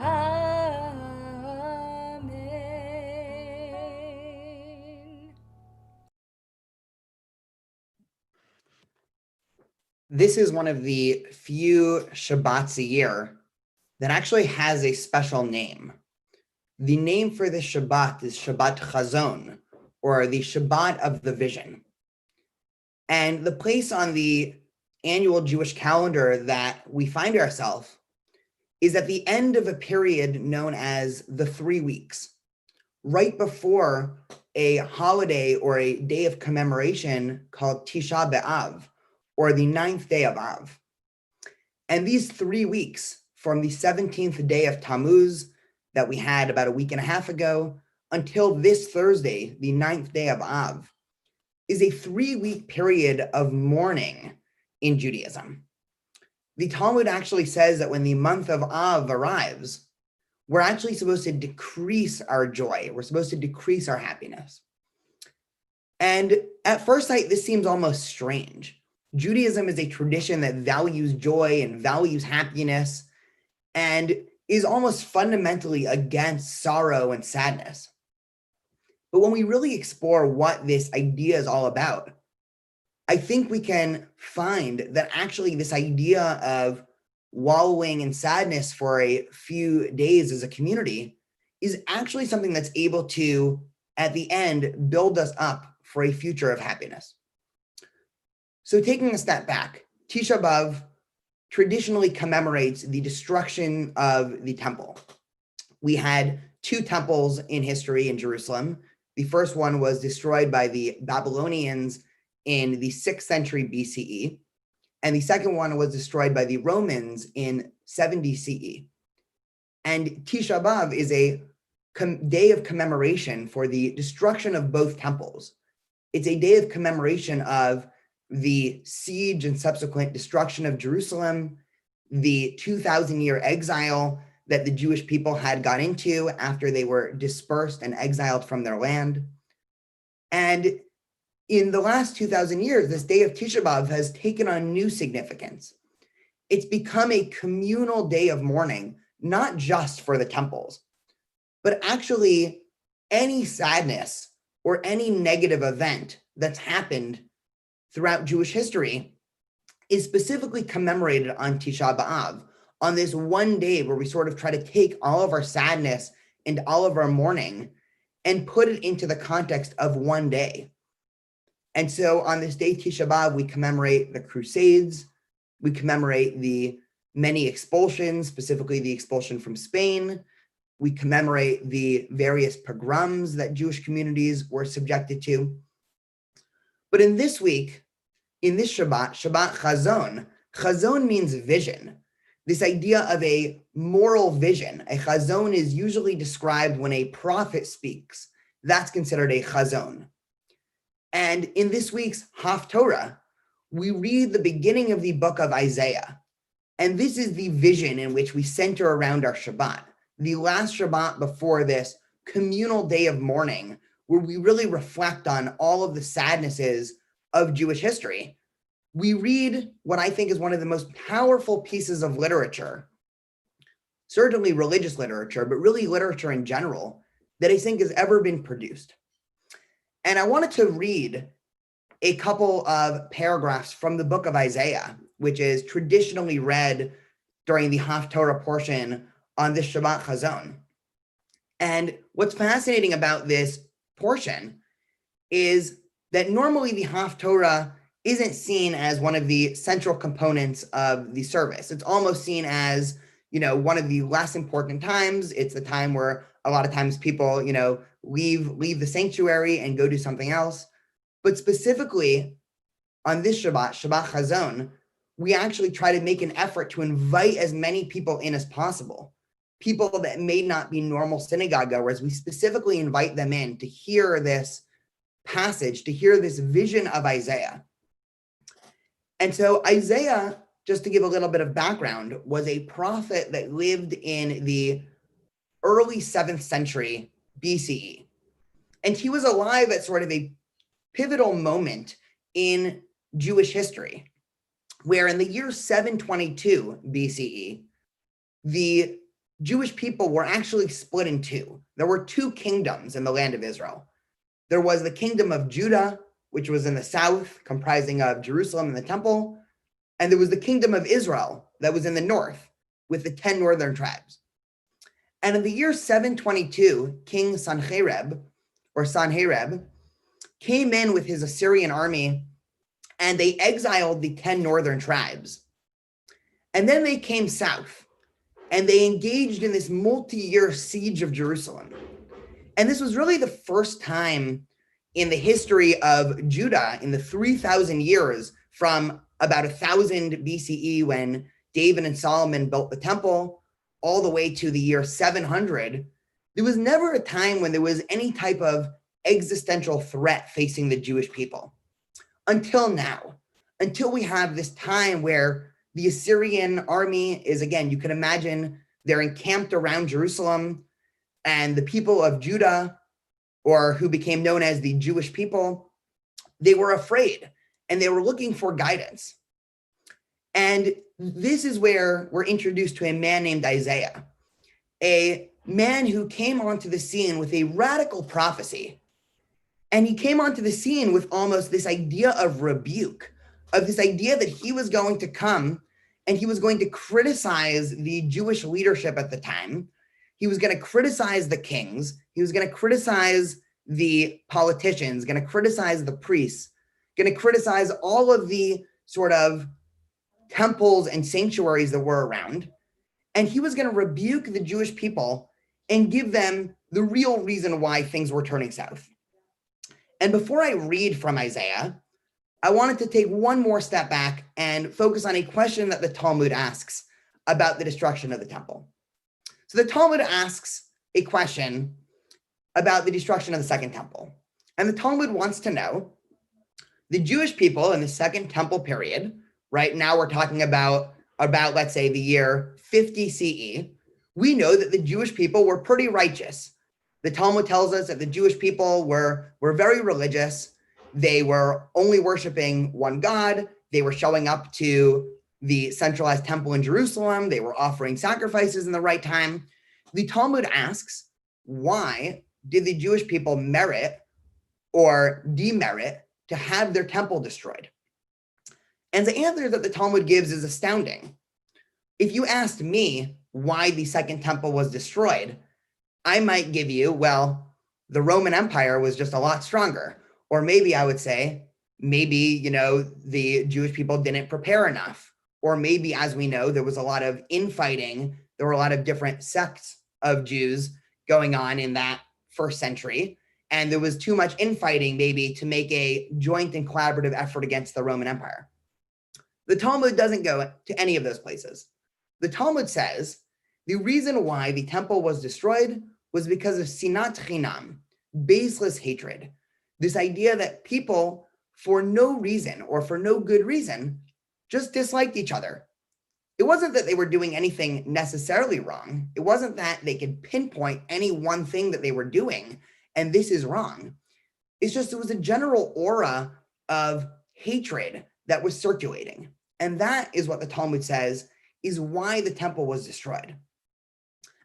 Amen. This is one of the few Shabbats a year that actually has a special name. The name for this Shabbat is Shabbat Chazon, or the Shabbat of the Vision. And the place on the annual Jewish calendar that we find ourselves is at the end of a period known as the 3 weeks, right before a holiday or a day of commemoration called Tisha B'Av, or the 9th day of Av. And these 3 weeks, from the 17th day of Tammuz that we had about a week and a half ago, until this Thursday, the 9th day of Av, is a 3-week period of mourning in Judaism. The Talmud actually says that when the month of Av arrives, we're actually supposed to decrease our joy. We're supposed to decrease our happiness. And at first sight, this seems almost strange. Judaism is a tradition that values joy and values happiness and is almost fundamentally against sorrow and sadness. But when we really explore what this idea is all about, I think we can find that actually this idea of wallowing in sadness for a few days as a community is actually something that's able to, at the end, build us up for a future of happiness. So taking a step back, Tisha B'Av traditionally commemorates the destruction of the temple. We had 2 temples in history in Jerusalem. The first one was destroyed by the Babylonians in the 6th century BCE, and the second one was destroyed by the Romans in 70 CE. And Tisha B'Av is a day of commemoration for the destruction of both temples. It's a day of commemoration of the siege and subsequent destruction of Jerusalem, the 2,000-year exile that the Jewish people had got into after they were dispersed and exiled from their land. And in the last 2,000 years, this day of Tisha B'Av has taken on new significance. It's become a communal day of mourning, not just for the temples, but actually any sadness or any negative event that's happened throughout Jewish history is specifically commemorated on Tisha B'Av, on this one day where we sort of try to take all of our sadness and all of our mourning and put it into the context of one day. And so on this day, Tisha B'Av, we commemorate the Crusades, We commemorate the many expulsions, specifically the expulsion from Spain. We commemorate the various pogroms that Jewish communities were subjected to. But in this week, in this Shabbat, Shabbat Chazon, Chazon means vision. This idea of a moral vision. A Chazon is usually described when a prophet speaks. That's considered a Chazon. And in this week's Haftorah, we read the beginning of the book of Isaiah. And this is the vision in which we center around our Shabbat, the last Shabbat before this communal day of mourning, where we really reflect on all of the sadnesses of Jewish history. We read what I think is one of the most powerful pieces of literature, certainly religious literature, but really literature in general, that I think has ever been produced. And I wanted to read a couple of paragraphs from the book of Isaiah, which is traditionally read during the Haftorah portion on this Shabbat Chazon. And what's fascinating about this portion is that normally the Haftorah isn't seen as one of the central components of the service. It's almost seen as, one of the less important times. It's the time where a lot of times people, leave the sanctuary and go do something else. But specifically on this Shabbat, Shabbat Chazon, we actually try to make an effort to invite as many people in as possible. People that may not be normal synagogue goers, we specifically invite them in to hear this passage, to hear this vision of Isaiah. And so Isaiah, just to give a little bit of background, was a prophet that lived in the early 7th century BCE. And he was alive at sort of a pivotal moment in Jewish history, where in the year 722 BCE, the Jewish people were actually split in two. There were two kingdoms in the land of Israel. There was the kingdom of Judah, which was in the south, comprising of Jerusalem and the temple. And there was the kingdom of Israel that was in the north, with the 10 northern tribes. And in the year 722, King Sanherib came in with his Assyrian army, and they exiled the 10 northern tribes. And then they came south, and they engaged in this multi-year siege of Jerusalem. And this was really the first time in the history of Judah, in the 3,000 years from about 1000 BCE, when David and Solomon built the temple, all the way to the year 700, there was never a time when there was any type of existential threat facing the Jewish people. Until now, until we have this time where the Assyrian army is, again, you can imagine they're encamped around Jerusalem, and the people of Judah, or who became known as the Jewish people, they were afraid and they were looking for guidance. And this is where we're introduced to a man named Isaiah, a man who came onto the scene with a radical prophecy. And he came onto the scene with almost this idea of rebuke, of this idea that he was going to come and he was going to criticize the Jewish leadership at the time. He was going to criticize the kings. He was going to criticize the politicians, going to criticize the priests, going to criticize all of the sort of temples and sanctuaries that were around. And he was going to rebuke the Jewish people and give them the real reason why things were turning south. And before I read from Isaiah, I wanted to take one more step back and focus on a question that the Talmud asks about the destruction of the temple. So the Talmud asks a question about the destruction of the second temple. And the Talmud wants to know, the Jewish people in the second temple period, right now we're talking about let's say the year 50 CE, we know that the Jewish people were pretty righteous. The Talmud tells us that the Jewish people were very religious. They were only worshiping one God. They were showing up to the centralized temple in Jerusalem. They were offering sacrifices in the right time. The Talmud asks, why did the Jewish people merit or demerit to have their temple destroyed? And the answer that the Talmud gives is astounding. If you asked me why the second temple was destroyed, I might give you, well, the Roman Empire was just a lot stronger. Or maybe I would say, maybe, the Jewish people didn't prepare enough. or maybe, as we know, there was a lot of infighting. There were a lot of different sects of Jews going on in that first century. And there was too much infighting maybe to make a joint and collaborative effort against the Roman Empire. The Talmud doesn't go to any of those places. The Talmud says the reason why the temple was destroyed was because of sinat chinam, baseless hatred. This idea that people, for no reason or for no good reason, just disliked each other. It wasn't that they were doing anything necessarily wrong. It wasn't that they could pinpoint any one thing that they were doing, and this is wrong. It's just, it was a general aura of hatred that was circulating. And that is what the Talmud says is why the temple was destroyed.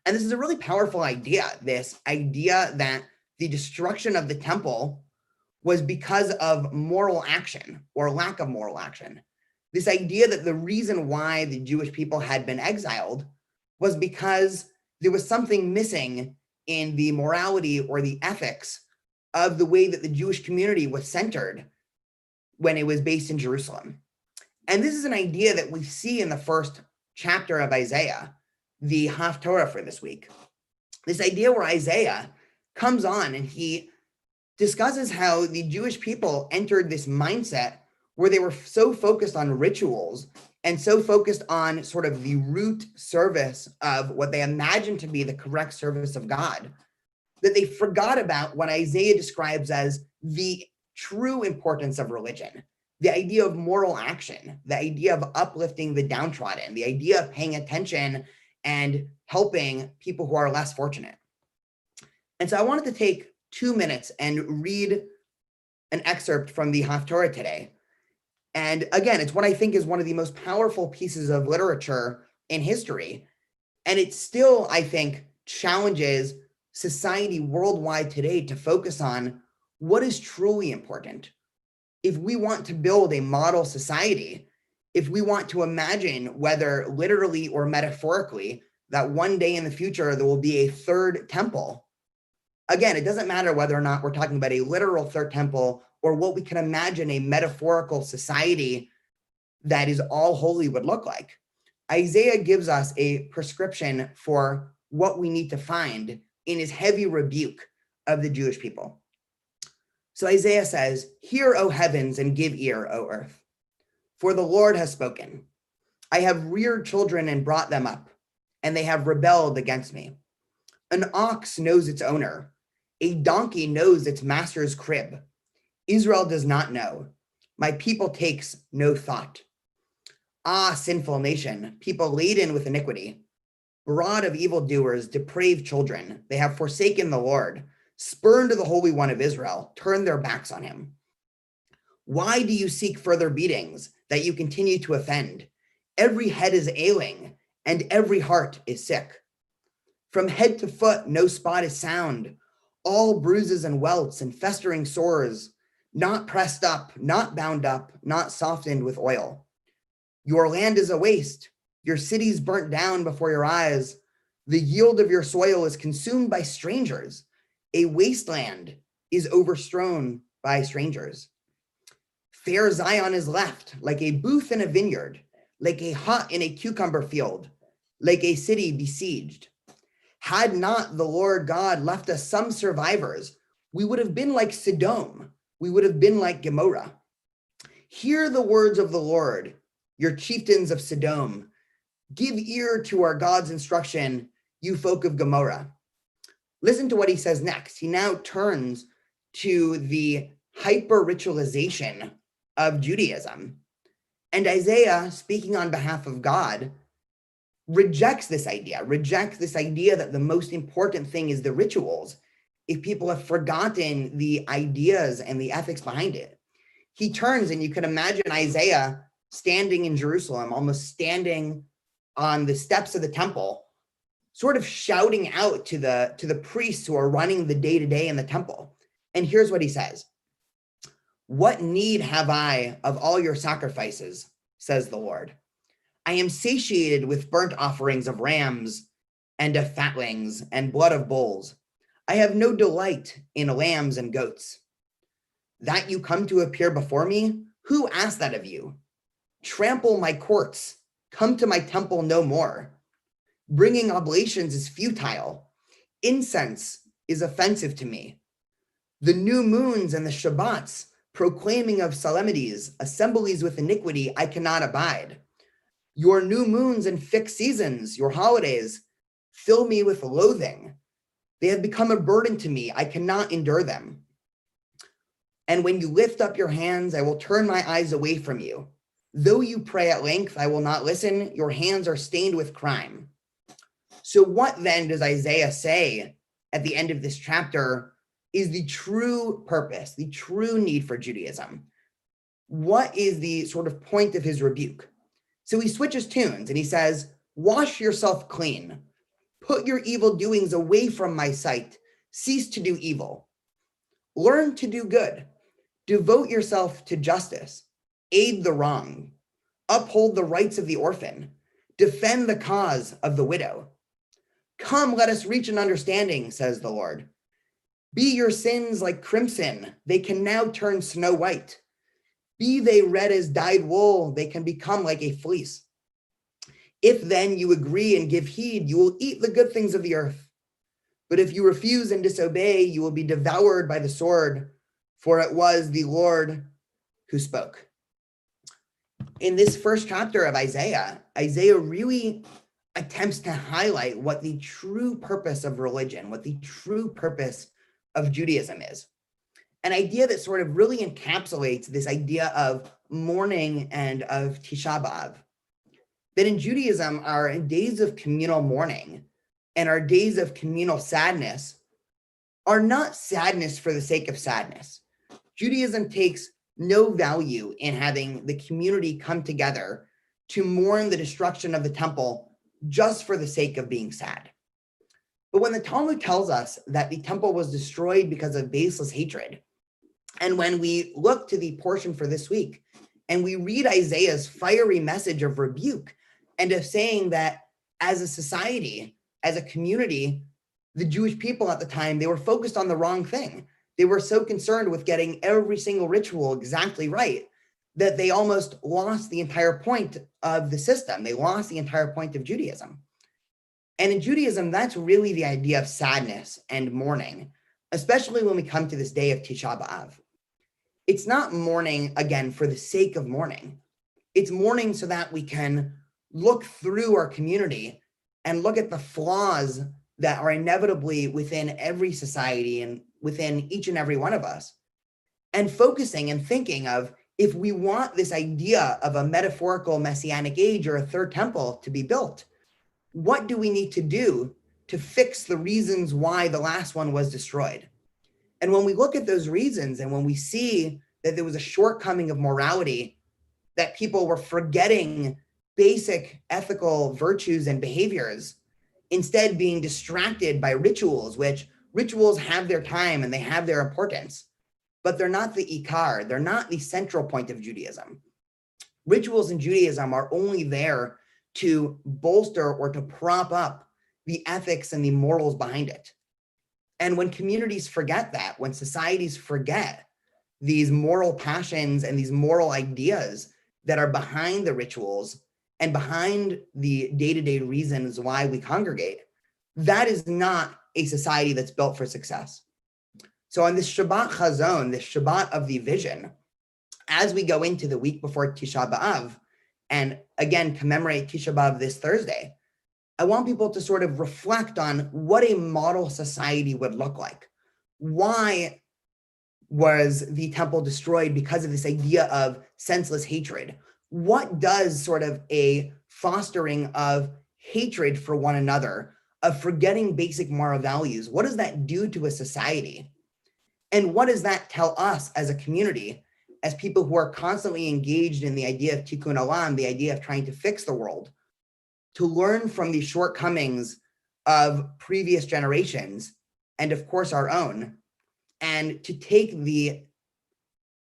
And this is a really powerful idea, this idea that the destruction of the temple was because of moral action or lack of moral action. This idea that the reason why the Jewish people had been exiled was because there was something missing in the morality or the ethics of the way that the Jewish community was centered when it was based in Jerusalem. And this is an idea that we see in the first chapter of Isaiah, the Haftorah for this week. This idea where Isaiah comes on and he discusses how the Jewish people entered this mindset where they were so focused on rituals and so focused on sort of the root service of what they imagined to be the correct service of God, that they forgot about what Isaiah describes as the true importance of religion, the idea of moral action, the idea of uplifting the downtrodden, the idea of paying attention and helping people who are less fortunate. And so I wanted to take 2 minutes and read an excerpt from the Haftorah today. And again, it's what I think is one of the most powerful pieces of literature in history. And it still, I think, challenges society worldwide today to focus on what is truly important. If we want to build a model society, if we want to imagine, whether literally or metaphorically, that one day in the future there will be a third temple. Again, it doesn't matter whether or not we're talking about a literal third temple or what we can imagine a metaphorical society that is all holy would look like. Isaiah gives us a prescription for what we need to find in his heavy rebuke of the Jewish people. So Isaiah says, "Hear, O heavens, and give ear, O earth. For the Lord has spoken. I have reared children and brought them up, and they have rebelled against me. An ox knows its owner. A donkey knows its master's crib. Israel does not know. My people takes no thought. Ah, sinful nation, people laden with iniquity, broad of evildoers, depraved children. They have forsaken the Lord, spurned the Holy One of Israel, turned their backs on him. Why do you seek further beatings, that you continue to offend? Every head is ailing, and every heart is sick. From head to foot, no spot is sound, all bruises and welts and festering sores, not pressed up, not bound up, not softened with oil. Your land is a waste, your cities burnt down before your eyes. The yield of your soil is consumed by strangers. A wasteland is overstrown by strangers. Fair Zion is left like a booth in a vineyard, like a hut in a cucumber field, like a city besieged. Had not the Lord God left us some survivors, we would have been like Sodom. We would have been like Gomorrah. Hear the words of the Lord, your chieftains of Sodom. Give ear to our God's instruction, you folk of Gomorrah." Listen to what he says next. He now turns to the hyper-ritualization of Judaism. And Isaiah, speaking on behalf of God, rejects this idea that the most important thing is the rituals, if people have forgotten the ideas and the ethics behind it. He turns, and you can imagine Isaiah standing in Jerusalem, almost standing on the steps of the temple, sort of shouting out to the priests who are running the day-to-day in the temple. And here's what he says. "What need have I of all your sacrifices, says the Lord? I am satiated with burnt offerings of rams and of fatlings and blood of bulls. I have no delight in lambs and goats. That you come to appear before me, who asked that of you? Trample my courts Come to my temple no more. Bringing oblations is futile. Incense is offensive to me. The new moons and the Shabbats, proclaiming of solemnities, assemblies with iniquity, I cannot abide. Your new moons and fixed seasons, your holidays, fill me with loathing. They have become a burden to me. I cannot endure them. And when you lift up your hands, I will turn my eyes away from you. Though you pray at length, I will not listen. Your hands are stained with crime. So what then does Isaiah say at the end of this chapter is the true purpose, the true need for Judaism? What is the sort of point of his rebuke? So he switches tunes and he says, wash yourself clean. Put your evil doings away from my sight. Cease to do evil. Learn to do good. Devote yourself to justice. Aid the wrong. Uphold the rights of the orphan. Defend the cause of the widow. Come, let us reach an understanding, says the Lord. Be your sins like crimson. They can now turn snow white. Be they red as dyed wool. They can become like a fleece. If then you agree and give heed, you will eat the good things of the earth. But if you refuse and disobey, you will be devoured by the sword, for it was the Lord who spoke. In this first chapter of Isaiah, Isaiah really attempts to highlight what the true purpose of religion, what the true purpose of Judaism is. An idea that sort of really encapsulates this idea of mourning and of Tisha B'Av. That in Judaism, our days of communal mourning and our days of communal sadness are not sadness for the sake of sadness. Judaism takes no value in having the community come together to mourn the destruction of the temple just for the sake of being sad. But when the Talmud tells us that the temple was destroyed because of baseless hatred, and when we look to the portion for this week and we read Isaiah's fiery message of rebuke and of saying that as a society, as a community, the Jewish people at the time, they were focused on the wrong thing. They were so concerned with getting every single ritual exactly right that they almost lost the entire point of the system. They lost the entire point of Judaism. And in Judaism, that's really the idea of sadness and mourning, especially when we come to this day of Tisha B'Av. It's not mourning, again, for the sake of mourning. It's mourning so that we can look through our community and look at the flaws that are inevitably within every society and within each and every one of us, and focusing and thinking of, if we want this idea of a metaphorical messianic age or a third temple to be built, what do we need to do to fix the reasons why the last one was destroyed? And when we look at those reasons and when we see that there was a shortcoming of morality, that people were forgetting basic ethical virtues and behaviors, instead being distracted by rituals, which rituals have their time and they have their importance, but they're not the ikar, they're not the central point of Judaism. Rituals in Judaism are only there to bolster or to prop up the ethics and the morals behind it. And when communities forget that, when societies forget these moral passions and these moral ideas that are behind the rituals and behind the day-to-day reasons why we congregate, that is not a society that's built for success. So on this Shabbat Chazon, this Shabbat of the vision, as we go into the week before Tisha B'Av, and again, commemorate Tisha B'Av this Thursday, I want people to sort of reflect on what a model society would look like. Why was the temple destroyed? Because of this idea of senseless hatred. What does sort of a fostering of hatred for one another, of forgetting basic moral values, what does that do to a society? And what does that tell us as a community, as people who are constantly engaged in the idea of tikkun olam, the idea of trying to fix the world, to learn from the shortcomings of previous generations, and of course our own, and to take the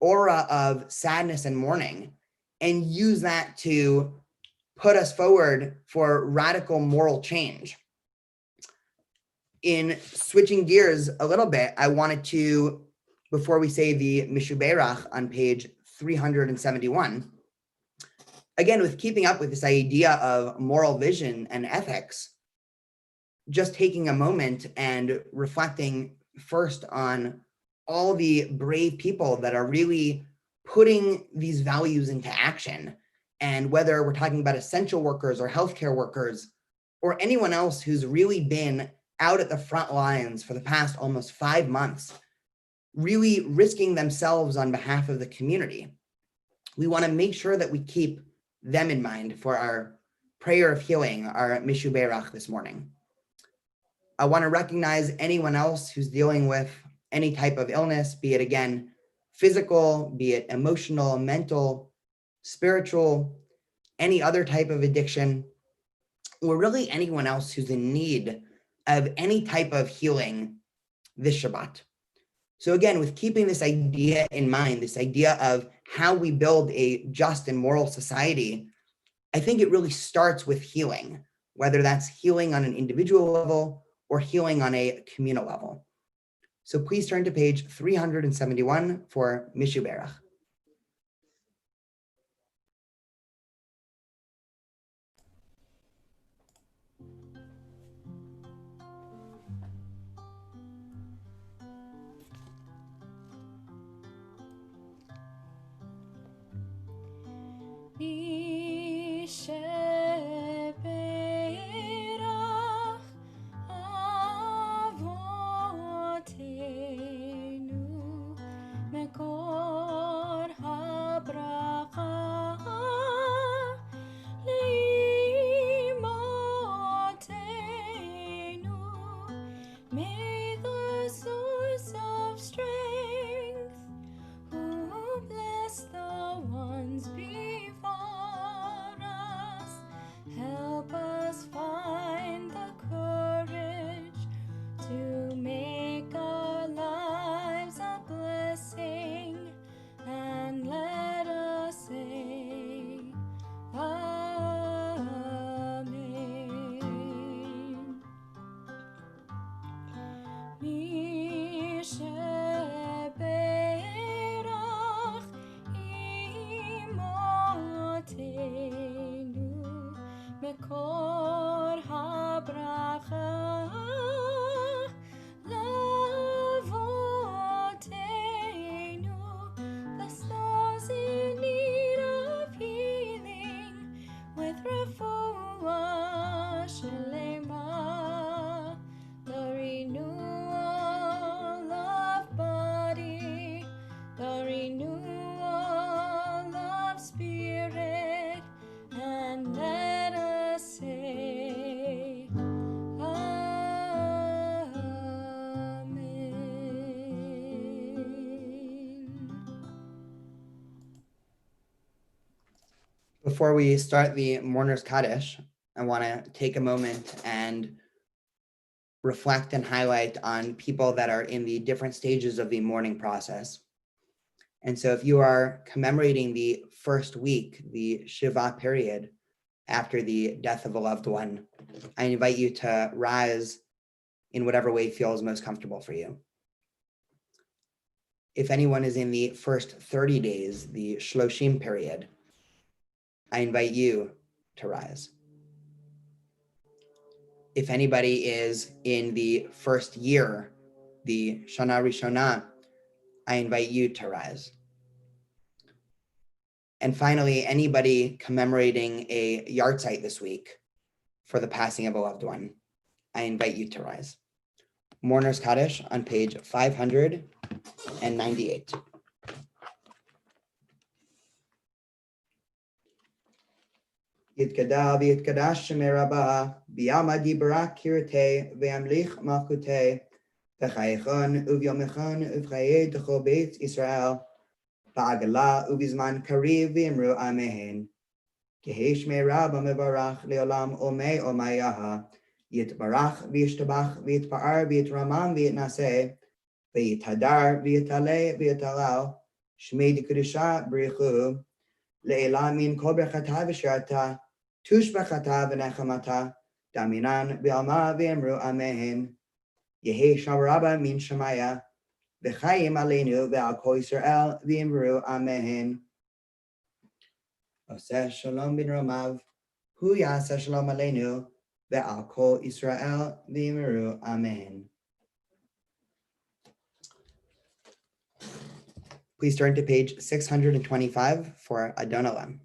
aura of sadness and mourning and use that to put us forward for radical moral change. In switching gears a little bit, I wanted to, before we say the Mishuberach on page 371, again, with keeping up with this idea of moral vision and ethics, just taking a moment and reflecting first on all the brave people that are really putting these values into action. And whether we're talking about essential workers or healthcare workers or anyone else who's really been out at the front lines for the past almost 5 months, really risking themselves on behalf of the community. We want to make sure that we keep them in mind for our prayer of healing, our Mishu Berach this morning. I want to recognize anyone else who's dealing with any type of illness, be it again, physical, be it emotional, mental, spiritual, any other type of addiction, or really anyone else who's in need of any type of healing this Shabbat. So again, with keeping this idea in mind, this idea of how we build a just and moral society, I think it really starts with healing, whether that's healing on an individual level or healing on a communal level. So please turn to page 371 for Mishu Berach. Before we start the Mourner's Kaddish, I want to take a moment and reflect and highlight on people that are in the different stages of the mourning process. And so if you are commemorating the first week, the Shiva period after the death of a loved one, I invite you to rise in whatever way feels most comfortable for you. If anyone is in the first 30 days, the Shloshim period, I invite you to rise. If anybody is in the first year, the Shana Rishona, I invite you to rise. And finally, anybody commemorating a yahrzeit this week for the passing of a loved one, I invite you to rise. Mourner's Kaddish on page 598. Yitkada v'yitkadash shemei rabba, b'yamadi barak kirtei, v'yamlich malkutei, v'chayechon uvyomechon uv'chayei d'chol beit Yisrael, ba'agala uvizman kariv v'yimru amen. Kehei shmei rabba mevarach leolam omei omayaha, yitbarach v'yishtabach v'yitpa'ar v'yitramam v'yitnaseh, v'yithadar v'yitalei v'yitalal, shmei d'kedusha b'richu, le'elam min kol berchata v'shirata, tush b'chata v'nechamata, daminan v'alma v'yimru amen. Yehi sham rabba min shemaya, v'chayim aleinu v'al kol Yisrael v'yimru amen. Oseh Shalom bin Ramav, Hu Yaseh Shalom Aleinu, Ve'al Kol Yisrael V'Yimeru. Amen. Please turn to page 625 for Adon Olam.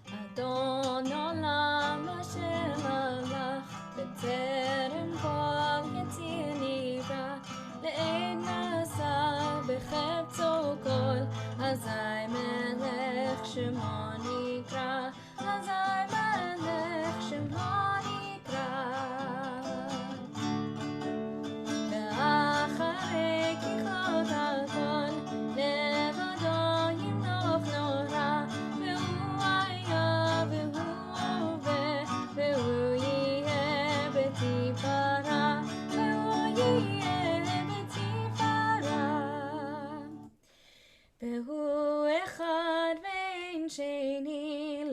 Adon Olam Hashem Malach B'terem kol Yetzir Nivra Le'ed Nasa B'chepto Kol Azai Melech Shemo Nikra Azai Melech Shemo Nikra Ve'acharei kichot hakol Levado yimloch nora Ve'hu haya ve'hu oveh Ve'hu yeh b'tifara Ve'hu yeh b'tifara Ve'hu echad ve'en sheni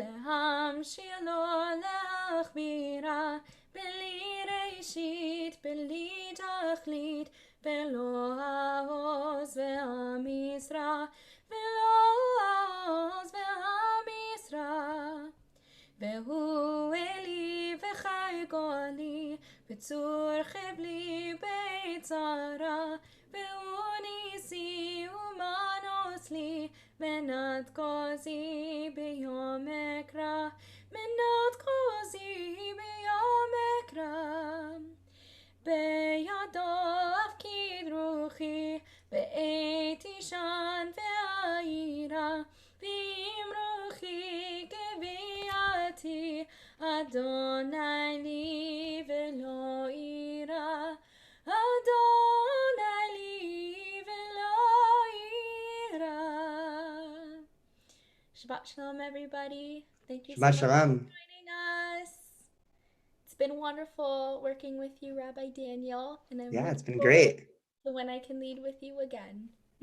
Lehamshir lo leachbira Beli reishit beli tachlit Velo ha'oz ve'hamisra Velo ha'oz ve'hamisra Ve'hu eli v'chai goli V'tzur chevli beitzara Ve'hu nisi umanos li Menat kozi b'yom ekra Menat kozi b'yom ekra Beyado afkid ruchi Be'et ishan ve'ayira V'im ruchi geviati Adonai li ve'lo ira Adonai li ve'lo ira. Shabbat Shalom, everybody. Thank you so Shabbat much for Shalom. joining us. It's been wonderful working with you, Rabbi Daniel, and I'm Yeah, it's been looking forward great. to when I can lead with you again.